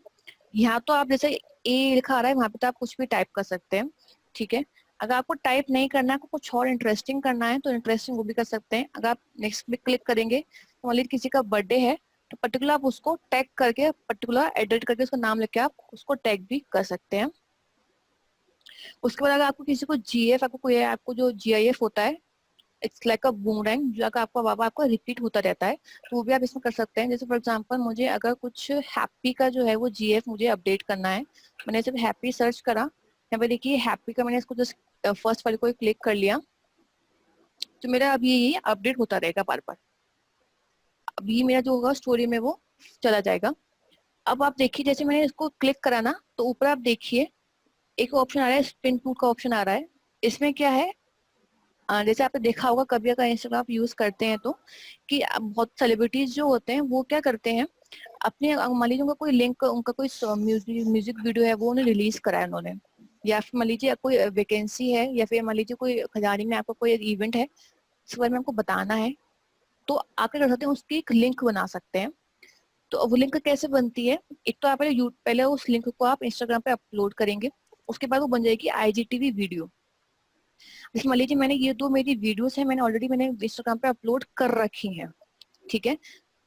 यहाँ तो आप जैसे ए लिखा आ रहा है, वहां पे तो आप कुछ भी टाइप कर सकते हैं, ठीक है। अगर आपको टाइप नहीं करना है, आपको कुछ और इंटरेस्टिंग करना है, तो इंटरेस्टिंग वो भी कर सकते हैं। अगर आप नेक्स्ट पे क्लिक करेंगे, तो मान लीजिए किसी का बर्थडे है, तो पर्टिकुलर आप उसको टैग करके, पर्टिकुलर एडिट करके उसका नाम लिख के आप उसको टैग भी कर सकते हैं। उसके बाद अगर आपको किसी को जीएफ, आपको जो जीआईएफ होता है, इट्स लाइक अ बूमरैंग, जो अगर आपका बाबा आपका रिपीट होता रहता है, तो वो भी आप इसमें कर सकते हैं। जैसे फॉर एग्जांपल मुझे अगर कुछ हैप्पी का जो है वो जीएफ मुझे अपडेट करना है, मैंने सिर्फ हैप्पी सर्च करा, यहाँ पे देखिए हैप्पी का मैंने इसको जस्ट फर्स्ट वाले को क्लिक कर लिया, तो मेरा अभी ये अपडेट होता रहेगा बार बार। अभी मेरा जो होगा स्टोरी में वो चला जाएगा। अब आप देखिए जैसे मैंने इसको क्लिक करा ना, तो ऊपर आप देखिए एक ऑप्शन आ रहा है, स्पिन टूल का ऑप्शन आ रहा है। इसमें क्या है, जैसे आपने देखा होगा कभी अगर इंस्टाग्राम आप यूज करते हैं तो, कि बहुत सेलिब्रिटीज जो होते हैं वो क्या करते हैं, अपने मान लीजिए उनका कोई लिंक, उनका कोई म्यूजिक वीडियो है वो उन्हें रिलीज करा है उन्होंने, या फिर मान लीजिए कोई वैकेंसी है, या फिर मान लीजिए कोई खजानी में आपका कोई इवेंट है, इसके बारे में आपको बताना है, तो आप क्या कर सकते हैं, उसकी एक लिंक बना सकते हैं। तो वो लिंक कैसे बनती है, एक तो आप पहले उस लिंक को आप इंस्टाग्राम पे अपलोड करेंगे, उसके बाद वो बन जाएगी आईजीटीवी वीडियो। जैसे मान लीजिए मैंने ये दो मेरी वीडियोस है, मैंने इंस्टाग्राम पे अपलोड कर रखी हैं, ठीक है।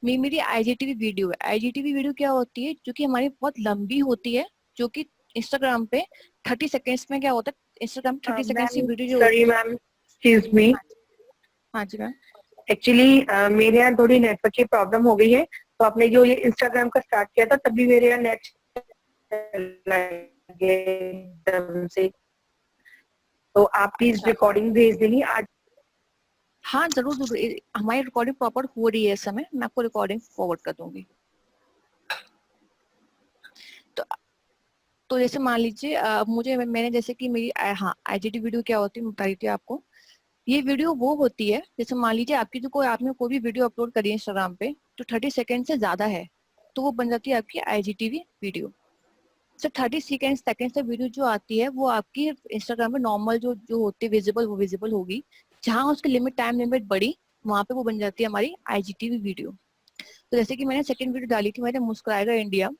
मेरी आईजीटीवी वीडियो है। आईजीटीवी वीडियो क्या होती है, जो कि हमारी बहुत लंबी होती है, जो कि इंस्टाग्राम पे 30 सेकेंड्स में क्या होता है, इंस्टाग्राम 30 सेकेंड्स की मैम वीडियो जो सॉरी मैम, एक्सक्यूज मी। हाँ जी मैम। एक्चुअली मेरे यहाँ थोड़ी नेटवर्क की प्रॉब्लम हो गई है, तो आपने जो ये इंस्टाग्राम का स्टार्ट किया था तभी मेरे यहाँ नेट एकदम से, तो आप प्लीज अच्छा, रिकॉर्डिंग भेज देंगी आज। हाँ जरूर जरूर, हमारी रिकॉर्डिंग प्रॉपर हो रही है इस समय, मैं आपको रिकॉर्डिंग फॉरवर्ड कर दूंगी। तो जैसे मान लीजिए मुझे मैंने जैसे कि मेरी हाँ आईजीटी वीडियो क्या होती है मैं बता रही थी आपको। ये वीडियो वो होती है, जैसे मान लीजिए आपकी जो आपने कोई भी वीडियो अपलोड करी है इंस्टाग्राम पे जो 30 सेकेंड से ज्यादा है, तो वो बन जाती है आपकी आईजीटीवी वीडियो। सिर्फ 30 सेकेंड से वीडियो जो आती है वो आपकी इंस्टाग्राम पे नॉर्मल जो जो होती है विजिबल, वो विजिबल होगी। जहाँ उसकी टाइम लिमिट बढ़ी, वहां पे वो बन जाती है हमारी आईजीटीवी वीडियो। तो जैसे कि मैंने सेकंड वीडियो डाली थी, मैंने मुस्कुराएगा इंडिया,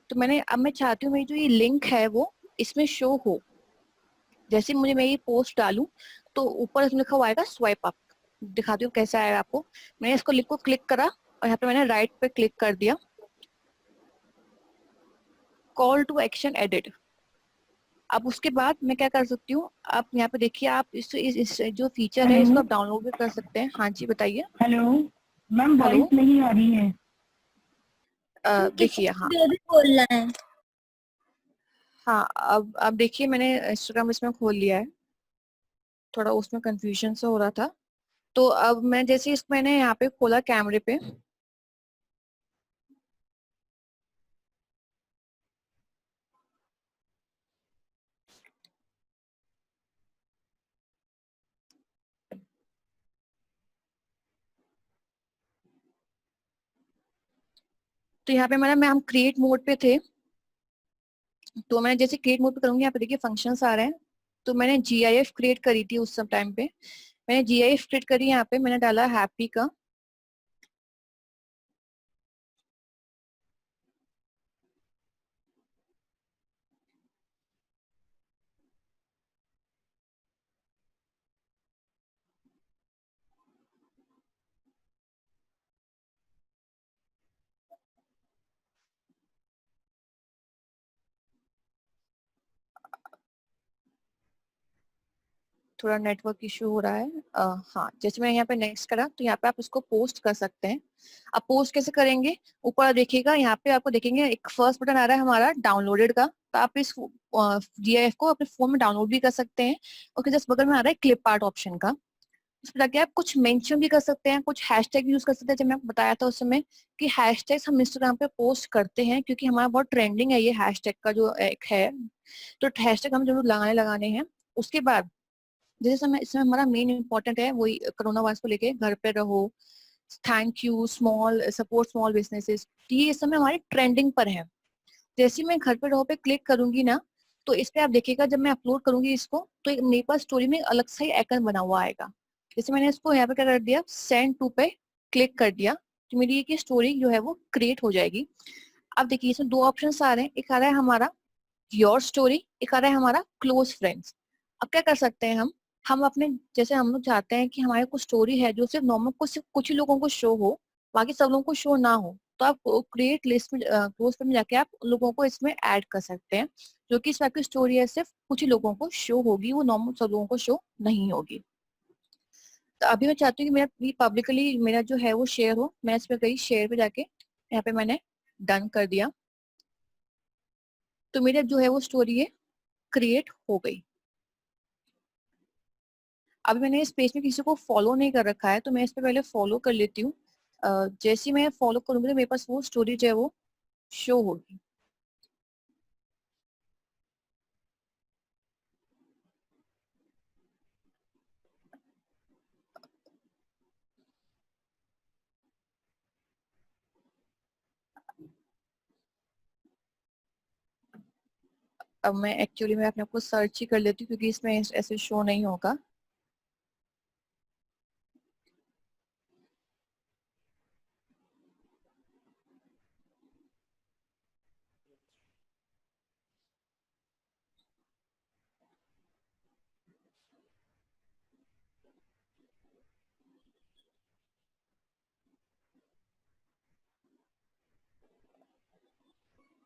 तो मैं चाहती हूँ मेरी जो ये लिंक है वो इसमें शो हो। जैसे मुझे मैं ये पोस्ट डालूं, तो ऊपर इसमें लिखा हुआ आएगा स्वाइप अप, दिखाती हूँ कैसा आएगा आपको। मैंने इसको लिंक को क्लिक करा, और यहाँ पे मैंने राइट पे क्लिक कर दिया, कॉल टू एक्शन एडिट। अब उसके बाद मैं क्या कर सकती हूँ, आप यहाँ पे देखिए, आप इस जो फीचर है इसको आप डाउनलोड भी कर सकते हैं। हाँ जी बताइए। Hello ma'am, hello. वॉइस नहीं आ रही है। देखिए, हाँ बेबी बोल रहा है। हाँ, अब देखिए मैंने इंस्टाग्राम इसमें खोल लिया है, थोड़ा उसमें कंफ्यूजन सा हो रहा था। तो अब मैं जैसे इसको मैंने यहाँ पे खोला कैमरे पे, तो यहाँ पे मैं हम क्रिएट मोड पे थे। तो मैं जैसे क्रिएट मोड पे करूंगी, यहाँ पे देखिए फंक्शंस आ रहे हैं। तो मैंने GIF क्रिएट करी थी उस सब टाइम पे, मैंने GIF क्रिएट करी, यहाँ पे मैंने डाला हैप्पी का। थोड़ा नेटवर्क इशू हो रहा है। हाँ, जैसे मैं यहाँ पे नेक्स्ट करा, तो यहाँ पे आप इसको पोस्ट कर सकते हैं। अब पोस्ट कैसे करेंगे, ऊपर देखिएगा, यहाँ पे आपको देखेंगे एक फर्स्ट बटन आ रहा है हमारा डाउनलोडेड का, तो आप इस GIF को अपने फोन में डाउनलोड भी कर सकते हैं। और जस्ट बगल में आ रहा है क्लिप आर्ट ऑप्शन का, उसमें जाके आप कुछ मेंशन भी कर सकते हैं, कुछ हैशटैग यूज कर सकते हैं। जब मैं आपको बताया था उस समय कि हैशटैग्स हम इंस्टाग्राम पे पोस्ट करते हैं, क्योंकि हमारा बहुत ट्रेंडिंग है ये हैशटैग का जो एक है, तो हैशटैग हम जरूर लगाने हैं। उसके बाद जैसे समय इसमें हमारा मेन इंपॉर्टेंट है वही कोरोना वायरस को लेके, घर पे रहो, thank you, small support small businesses, ये इस समय हमारे ट्रेंडिंग पर है। जैसे ही मैं घर पे रहो पे क्लिक करूंगी ना, तो इस पे आप देखिएगा जब मैं अपलोड करूंगी इसको, तो एक मेरे पास स्टोरी में अलग से आइकन बना हुआ आएगा। जैसे मैंने इसको यहाँ पे क्या कर दिया, सेंड टू पे क्लिक कर दिया, तो मेरी ये स्टोरी जो है वो क्रिएट हो जाएगी। अब देखिए इसमें दो ऑप्शन आ रहे हैं, एक आ रहा है हमारा योर स्टोरी, एक आ रहा है हमारा क्लोज फ्रेंड्स। अब क्या कर सकते हैं हम अपने, जैसे हम लोग चाहते हैं कि हमारे कुछ स्टोरी है जो सिर्फ नॉर्मल को सिर्फ कुछ ही लोगों को शो हो, बाकी सब लोगों को शो ना हो, तो आप क्रिएट लिस्ट में क्लोज फ्रेंड में जाके आप लोगों को इसमें ऐड कर सकते हैं, जो कि इसमें आपकी स्टोरी है सिर्फ कुछ ही लोगों को शो होगी, वो नॉर्मल सब लोगों को शो नहीं होगी। तो अभी मैं चाहती हूँ कि मेरा पब्लिकली मेरा जो है वो शेयर हो, मैं इस पे गई शेयर पे जाके, यहाँ पे मैंने डन कर दिया, तो मेरा जो है वो स्टोरी है क्रिएट हो गई। अभी मैंने इस पेज में किसी को फॉलो नहीं कर रखा है, तो मैं इस पे पहले फॉलो कर लेती हूँ। जैसे ही मैं फॉलो करूंगी तो मेरे पास वो स्टोरी जो है वो शो होगी। अब मैं एक्चुअली मैं अपने आप को सर्च ही कर लेती हूँ, क्योंकि इसमें ऐसे शो नहीं होगा।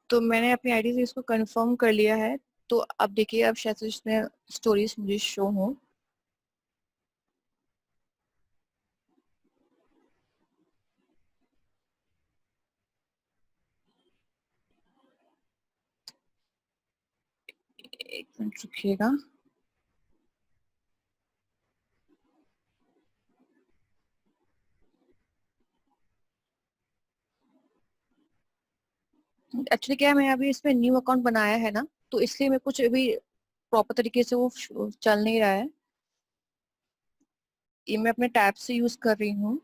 तो मैंने अपनी आईडी से इसको कंफर्म कर लिया है, तो अब देखिए अब शायद से इसमें स्टोरीज मुझे शो हो। एक मिनट रुकिएगा। एक्चुअली क्या है, मैं अभी इसमें न्यू अकाउंट बनाया है ना, तो इसलिए मैं कुछ अभी प्रॉपर तरीके से वो चल नहीं रहा है। ये मैं अपने टैब से यूज कर रही हूँ।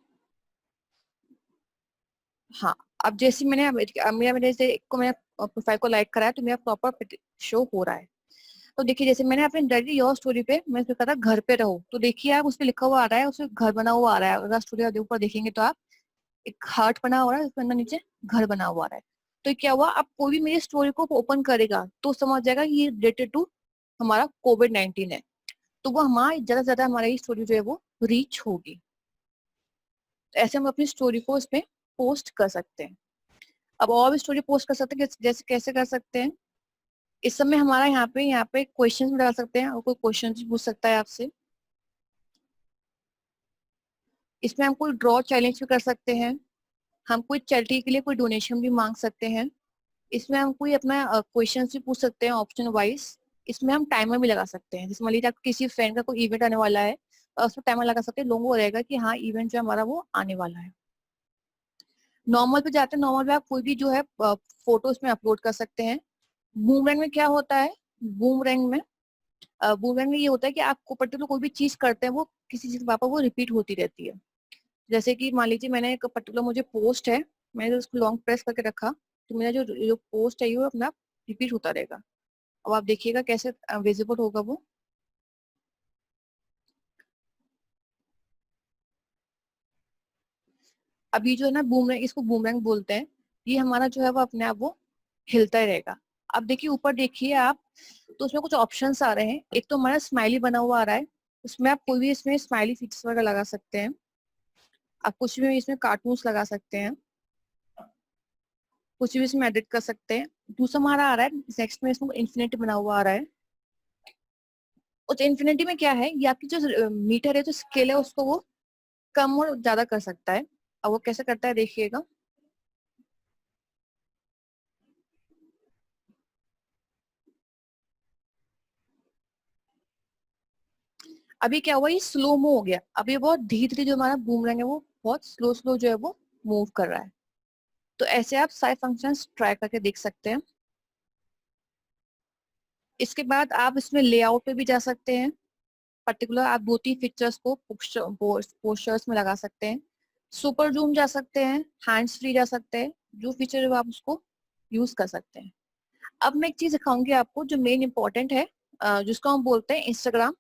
हाँ, अब जैसे मैंने मेरा मेरे से को मैंने प्रोफाइल को लाइक करा है, तो मेरा प्रॉपर शो हो रहा है। तो देखिए जैसे मैंने अपने डायरेक्टली योर स्टोरी पे मैं उसमें कहा था घर पे रहो, तो देखिए आप उस पे लिखा हुआ आ रहा है, उसमें घर बना हुआ आ रहा है। अगर स्टोरी ऊपर देखेंगे तो आप एक हार्ट बना हुआ है, उसके अंदर नीचे घर बना हुआ आ रहा है। तो क्या हुआ, आप कोई भी मेरी स्टोरी को ओपन करेगा तो समझ जाएगा कि ये रिलेटेड टू हमारा कोविड-19 है, तो वो हमारा ज्यादा से ज्यादा हमारी स्टोरी जो है वो रीच होगी। तो ऐसे हम अपनी स्टोरी को उसपे पोस्ट कर सकते हैं। अब और भी स्टोरी पोस्ट कर सकते हैं, जैसे कैसे कर सकते हैं, इस समय हमारा यहाँ पे क्वेश्चन भी डाल सकते हैं और कोई क्वेश्चन भी पूछ सकता है आपसे। इसमें हम कोई ड्रॉ चैलेंज भी कर सकते हैं, हम कोई चैरिटी के लिए कोई डोनेशन भी मांग सकते हैं। इसमें हम कोई अपना क्वेश्चन भी पूछ सकते हैं ऑप्शन वाइज। इसमें हम टाइमर भी लगा सकते हैं, जैसे मान लीजिए आपको किसी फ्रेंड का कोई इवेंट आने वाला है और उसमें टाइमर लगा सकते हैं, लोगों को रहेगा कि हाँ इवेंट जो हमारा वो आने वाला है। नॉर्मल पे जाते हैं, नॉर्मल पे आप कोई भी जो है फोटो इसमें अपलोड कर सकते हैं। बूमरैंग में क्या होता है, बूमरैंग में बूमरैंग में ये होता है कि आपको पर्टिकुलर कोई भी चीज करते हैं वो किसी चीज वापस वो रिपीट होती रहती है। जैसे कि मान लीजिए मैंने एक पर्टिकुलर मुझे पोस्ट है, मैंने उसको लॉन्ग प्रेस करके रखा तो मेरा जो जो पोस्ट है वो अपना रिपीट होता रहेगा। अब आप देखिएगा कैसे विजिबल होगा वो। अभी जो है ना बूमरैंग, इसको बूमरैंग बोलते हैं, ये हमारा जो है वो अपने आप वो हिलता ही रहेगा। अब देखिए ऊपर देखिए आप, तो उसमें कुछ ऑप्शंस आ रहे हैं। एक तो हमारा स्माइली बना हुआ आ रहा है, उसमें आप कोई भी इसमें स्माइली फीचर्स वगैरह लगा सकते हैं। आप कुछ भी इसमें कार्टून्स लगा सकते हैं, कुछ भी इसमें एडिट कर सकते हैं। दूसरा हमारा आ रहा है नेक्स्ट में, इसमें इन्फिनिटी बना हुआ आ रहा है। उस इन्फिनिटी में क्या है, ये आपकी जो मीटर है जो स्केल है उसको वो कम और ज्यादा कर सकता है। अब वो कैसे करता है देखिएगा। अभी क्या हुआ, ये स्लो मो हो गया। अभी बहुत धीरे धीरे जो हमारा बूमरैंग है वो बहुत स्लो स्लो जो है वो मूव कर रहा है। तो ऐसे आप सारे फंक्शंस ट्राई करके देख सकते हैं। इसके बाद आप इसमें लेआउट पे भी जा सकते हैं। पर्टिकुलर आप दो तीन फीचर्स को पोस्टर्स में लगा सकते हैं। सुपर जूम जा सकते हैं, हैंड्स फ्री जा सकते हैं, जो फीचर है वो आप उसको यूज कर सकते हैं। अब मैं एक चीज दिखाऊंगी आपको जो मेन इंपॉर्टेंट है, जिसको हम बोलते हैं Instagram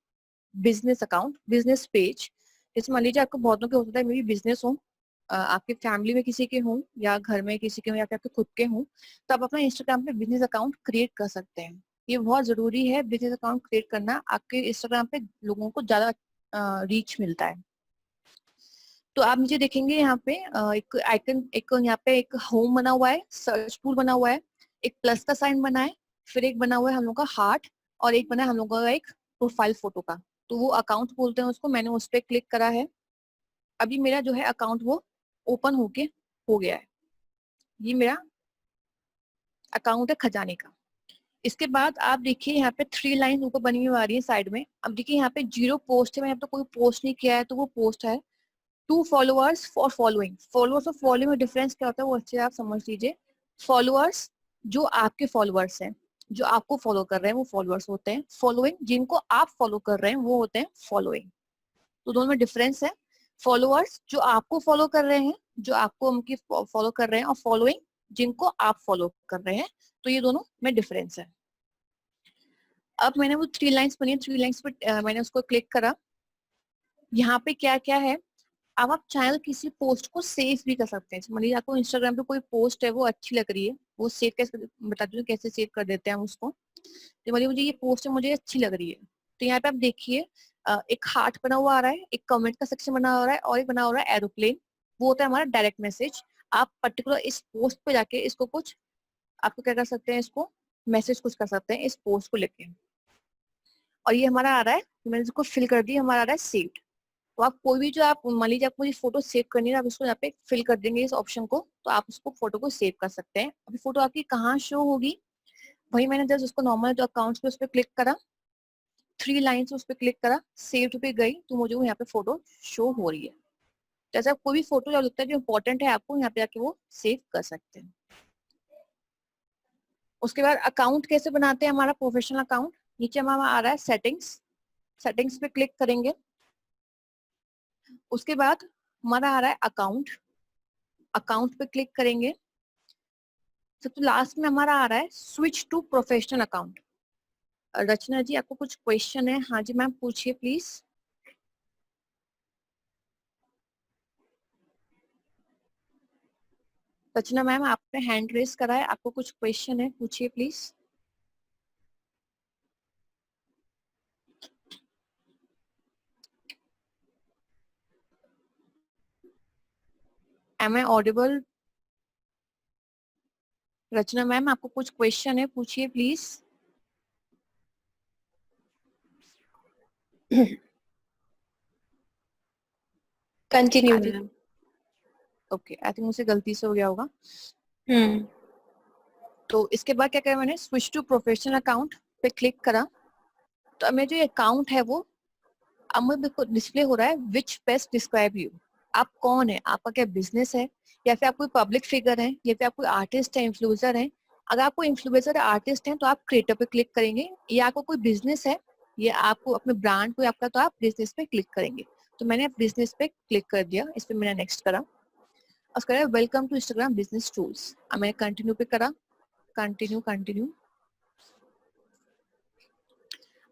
business account, business page. जैसे मान लीजिए आपको बहुतों के होता है मेरी बिजनेस हो, आपके फैमिली में किसी के हों या घर में किसी के हों या फिर आपके खुद के हों, तो आप अपना इंस्टाग्राम पे बिजनेस अकाउंट क्रिएट कर सकते हैं। ये बहुत जरूरी है, बिजनेस अकाउंट क्रिएट करना। आपके इंस्टाग्राम पे लोगों को ज्यादा रीच मिलता है। तो आप नीचे देखेंगे यहाँ पे एक आइकन, एक यहाँ पे एक होम बना हुआ है, सर्च टूल बना हुआ है, एक प्लस का साइन बना है, फिर एक बना हुआ है हम लोग का हार्ट, और एक बना है हम लोगों का एक प्रोफाइल फोटो का। तो वो अकाउंट बोलते हैं उसको। मैंने उस पर क्लिक करा है। अभी मेरा जो है अकाउंट वो ओपन होके हो गया है। ये मेरा अकाउंट है खजाने का। इसके बाद आप देखिए यहाँ पे 3 लाइन ऊपर बनी हुई आ रही है साइड में। अब देखिए यहाँ पे 0 पोस्ट है, मैंने अब तक कोई पोस्ट नहीं किया है तो वो पोस्ट है। 2 फॉलोअर्स फॉर फॉलोइंग। फॉलोअर्स और फॉलोइंग में डिफरेंस क्या होता है वो अच्छे से आप समझ लीजिए। फॉलोअर्स जो आपके फॉलोअर्स हैं, जो आपको फॉलो कर रहे हैं वो फॉलोअर्स होते हैं। फॉलोइंग जिनको आप फॉलो कर रहे हैं वो होते हैं फॉलोइंग। तो दोनों में डिफरेंस है। फॉलोअर्स जो आपको फॉलो कर रहे हैं, जो आपको उनकी फॉलो कर रहे हैं, और फॉलोइंग जिनको आप फॉलो कर रहे हैं। तो ये दोनों में डिफरेंस है। अब मैंने वो 3 लाइन्स बनी है, 3 लाइन्स पे मैंने उसको क्लिक करा। यहाँ पे क्या क्या है, अब आप चाहे तो किसी पोस्ट को सेव भी कर सकते हैं। मान लीजिए आपको इंस्टाग्राम पे कोई पोस्ट है वो अच्छी लग रही है, वो सेव कैसे, बता दीजिए कैसे सेव कर देते हैं हम उसको। तो मान लीजिए मुझे ये पोस्ट है मुझे अच्छी लग रही है, तो यहाँ पे आप देखिए एक हार्ट बना हुआ आ रहा है, एक कमेंट का सेक्शन बना हो रहा है, और एक बना हो रहा है एरोप्लेन। वो होता है हमारा डायरेक्ट मैसेज। आप पर्टिकुलर इस पोस्ट पे जाके इसको कुछ, आपको क्या कर सकते हैं, इसको मैसेज कुछ कर सकते हैं इस पोस्ट को लेके। और ये हमारा आ रहा है, मैंने इसको फिल कर दी, हमारा आ रहा है सेव्ड। तो आप कोई भी जो आप मान लीजिए आपको ये फोटो सेव करनी है, आप इसको यहाँ पे फिल कर देंगे इस ऑप्शन को, तो आप उसको फोटो को सेव कर सकते हैं। अभी फोटो आपकी कहाँ शो होगी, वही मैंने जस्ट उसको नॉर्मल जो अकाउंट पे उस पर क्लिक करा, 3 लाइन्स उस पर क्लिक करा, सेव पे गई, तो मुझे वो यहाँ पे फोटो शो हो रही है। जैसे आप कोई भी फोटो जो लगता है जो इम्पोर्टेंट है आपको यहाँ पे आके वो सेव कर सकते हैं। उसके बाद अकाउंट कैसे बनाते हैं, हमारा प्रोफेशनल अकाउंट, नीचे हमारा आ रहा है सेटिंग्स। सेटिंग्स पे क्लिक करेंगे। उसके बाद हमारा आ रहा है अकाउंट, अकाउंट पे क्लिक करेंगे। सबसे लास्ट में हमारा आ रहा है switch to professional account. Rachna ji आपको कुछ क्वेश्चन है? हाँ जी मैम पूछिए प्लीज। रचना मैम आपने हैंड रेस करा है, आपको कुछ क्वेश्चन है, पूछिए please. Am I audible? Rachna ma'am आपको कुछ क्वेश्चन है, पूछिए please. Continue I think, ma'am. Okay, I think मुझसे गलती से हो गया होगा। हम्म। तो इसके बाद क्या करा मैंने, स्विच टू प्रोफेशनल अकाउंट पे क्लिक करा। तो अब मेरा जो अकाउंट है वो अब मेरे को डिस्प्ले हो रहा है, विच बेस्ट डिस्क्राइब यू। आप कौन है, आपका क्या बिजनेस है, या फिर आप कोई पब्लिक फिगर है, या फिर आप कोई आर्टिस्ट है, इन्फ्लुएंसर है। अगर आप कोई इन्फ्लुएंसर या आर्टिस्ट हैं तो आप क्रिएटर पे क्लिक करेंगे, या आपको कोई बिजनेस है या आपको अपने ब्रांड को आपका, तो आप बिजनेस पे क्लिक करेंगे। तो मैंने बिजनेस पे क्लिक कर दिया, इस पे मैंने नेक्स्ट करा। उसके बाद welcome to Instagram business tools, अब मैंने कंटिन्यू पे करा, कंटिन्यू कंटिन्यू।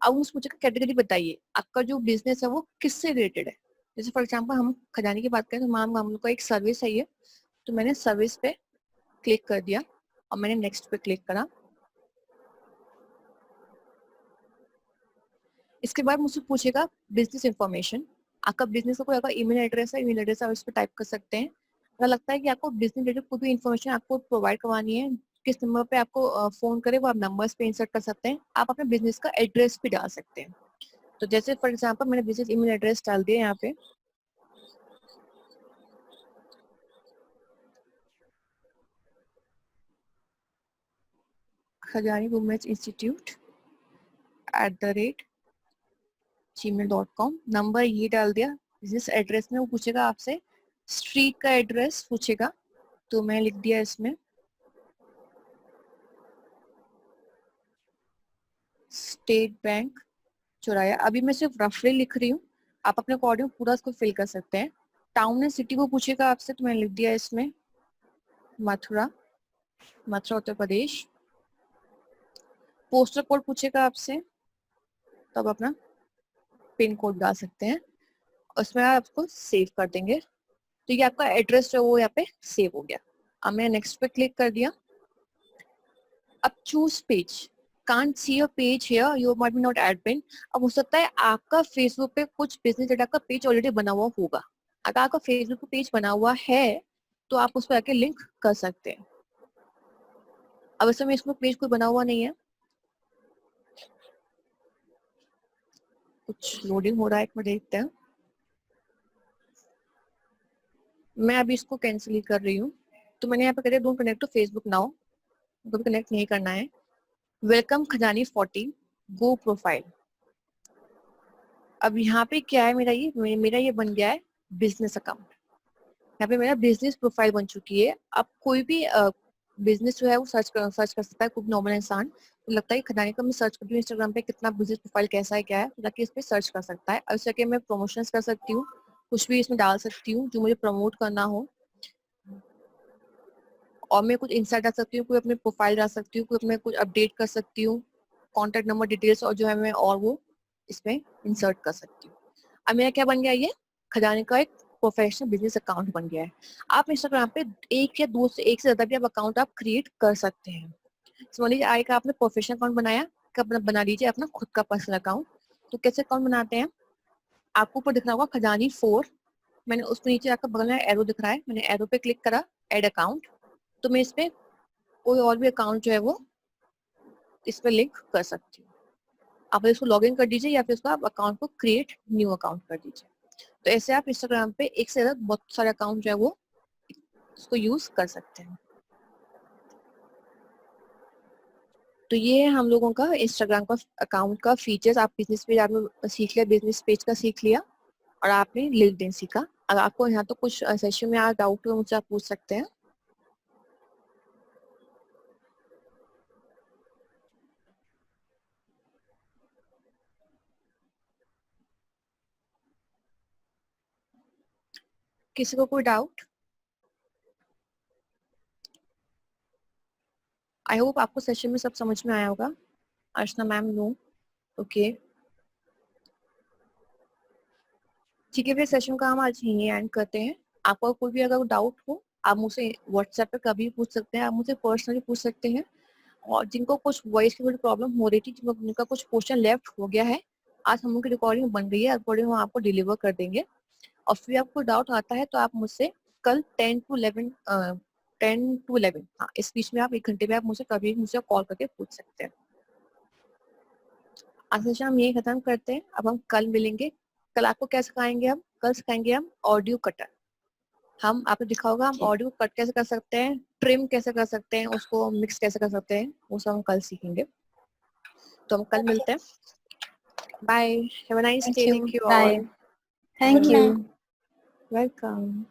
अब मुझे पूछा कैटेगरी बताइए, आपका जो बिजनेस है वो किससे रिलेटेड है। जैसे फॉर एग्जांपल हम खजाने की बात करें तो मैम हम लोग का एक सर्विस है ये, तो मैंने सर्विस पे क्लिक कर दिया और मैंने नेक्स्ट पे क्लिक करा। इसके बाद मुझसे पूछेगा बिजनेस इंफॉर्मेशन, आपका बिजनेस का कोई अगर ईमेल एड्रेस है, ईमेल एड्रेस आप इस पे टाइप कर सकते हैं। अगर लगता है कि आपको बिजनेस रिलेटेड कोई भी इंफॉर्मेशन आपको प्रोवाइड करवानी है, किस नंबर पे आपको फोन करे वो आप नंबर्स पे इंसर्ट कर सकते हैं। आप अपने बिजनेस का एड्रेस भी डाल सकते हैं। तो जैसे फॉर एग्जांपल मैंने बिजनेस ईमेल एड्रेस डाल दिया यहाँ पे, खजानी वुमेन्स इंस्टीट्यूट @gmail.com, नंबर ये डाल दिया। बिजनेस एड्रेस में वो पूछेगा आपसे स्ट्रीट का एड्रेस पूछेगा, तो मैं लिख दिया इसमें स्टेट बैंक चौराया। अभी मैं सिर्फ रफली लिख रही हूँ, आप अपने अकॉर्डिंग पूरा इसको फिल कर सकते हैं। टाउन एंड सिटी को पूछेगा आपसे, तो मैंने लिख दिया इसमें मथुरा, मथुरा उत्तर प्रदेश। पोस्टल कोड पूछेगा आपसे, तो आप अपना पिन कोड डाल सकते हैं, उसमें आप उसको सेव कर देंगे। तो ये आपका एड्रेस जो वो यहाँ पे सेव हो गया। अब मैं नेक्स्ट पे क्लिक कर दिया। अब choose page, can't see your page here, you might be not admin. अब हो सकता है आपका फेसबुक पे कुछ बिजनेस डेटा का पेज ऑलरेडी बना हुआ होगा। अगर आपका फेसबुक पे पेज बना हुआ है तो आप उस पर आके लिंक कर सकते हैं। अब इस समय इसमें पेज कोई बना हुआ नहीं है, कुछ लोडिंग हो रहा है, एक मिनट देखते हैं। मैं अभी इसको कैंसिल ही कर रही हूँ। तो मैंने यहाँ पे कर दिया don't connect to Facebook now, कभी कनेक्ट नहीं करना है। वेलकम खजानी 40 गो प्रोफाइल। अब यहाँ पे क्या है, मेरा ये बन गया है बिजनेस अकाउंट। यहाँ पे मेरा बिजनेस प्रोफाइल बन चुकी है। अब कोई भी बिजनेस जो है वो सर्च कर सकता है, कोई नॉर्मल इंसान। तो लगता है खजानी का मैं सर्च करती हूँ इंस्टाग्राम पे कितना बिजनेस प्रोफाइल कैसा है क्या है, तो जाके इस पे सर्च कर सकता है। और इससे कि मैं प्रमोशंस कर सकती हूँ, कुछ भी इसमें डाल सकती हूँ जो मुझे प्रमोट करना हो, और मैं कुछ इंसाइट डाल सकती हूँ, कोई अपने प्रोफाइल डाल सकती हूँ, कोई अपने कुछ अपडेट कर सकती हूँ, कॉन्टेक्ट नंबर डिटेल्स और जो है मैं और वो इसमें इंसर्ट कर सकती हूँ। अब मेरा क्या बन गया, ये खजाने का एक प्रोफेशनल बिजनेस अकाउंट बन गया है। आप इंस्टाग्राम पे एक से ज्यादा भी आप अकाउंट आप क्रिएट कर सकते हैं। समझ लीजिए आई का आपने प्रोफेशनल अकाउंट बनाया, कब बना लीजिए अपना खुद का पर्सनल अकाउंट। तो कैसे अकाउंट बनाते हैं, आपको ऊपर दिख रहा होगा खजानी 4, मैंने उसके नीचे आपका बगल में एरो दिख रहा है, मैंने एरो पे क्लिक करा, एड अकाउंट। तो मैं इसमें कोई और भी अकाउंट जो है वो इस पे लिंक कर सकती हूँ। आप इसको लॉग इन कर दीजिए या फिर उसको आप अकाउंट को क्रिएट न्यू अकाउंट कर दीजिए। तो ऐसे आप इंस्टाग्राम पे एक से ज्यादा बहुत सारे अकाउंट जो है वो इसको यूज कर सकते हैं। तो ये है हम लोगों का इंस्टाग्राम का अकाउंट का फीचर्स। आप बिजनेस पेज आपने सीख लिया, बिजनेस पेज का सीख लिया, और आपने लिंक्डइन सीखा। अगर आपको यहाँ तो कुछ सेशन में आ डाउट हो मुझसे आप पूछ सकते हैं। किसी को कोई डाउट? आई होप आपको सेशन में सब समझ में आया होगा। अर्चना मैम नो, ओके ठीक है, फिर सेशन का हम आज यहीं एंड करते हैं। आपको कोई भी अगर डाउट हो आप मुझसे व्हाट्सएप पे कभी पूछ सकते हैं, आप मुझसे पर्सनली पूछ सकते हैं। और जिनको कुछ वॉइस की थोड़ी प्रॉब्लम हो रही थी, जिनका कुछ क्वेश्चन लेफ्ट हो गया है, आज हम लोग की रिकॉर्डिंग बन रही है, रिकॉर्डिंग हम आपको डिलीवर कर देंगे। और फिर आपको डाउट आता है तो आप मुझसे कल 10 to 11 हाँ इस बीच में आप 1 घंटे में आप मुझसे कभी मुझसे कॉल करके पूछ सकते हैं। आज से हम यही खत्म करते हैं। अब हम कल मिलेंगे। कल आपको क्या सिखाएंगे हम? कल सिखाएंगे हम ऑडियो कटर। हम आपको दिखा होगा हम ठीक। ऑडियो कट कैसे कर सकते हैं, ट्रिम कैसे कर सकते हैं, उसको मिक्स कैसे कर सकते हैं, वो सब हम कल सीखेंगे। तो हम कल मिलते हैं। Bye, have a nice day. Thank you. Thank you Bye. All. Thank Good night. you. Welcome.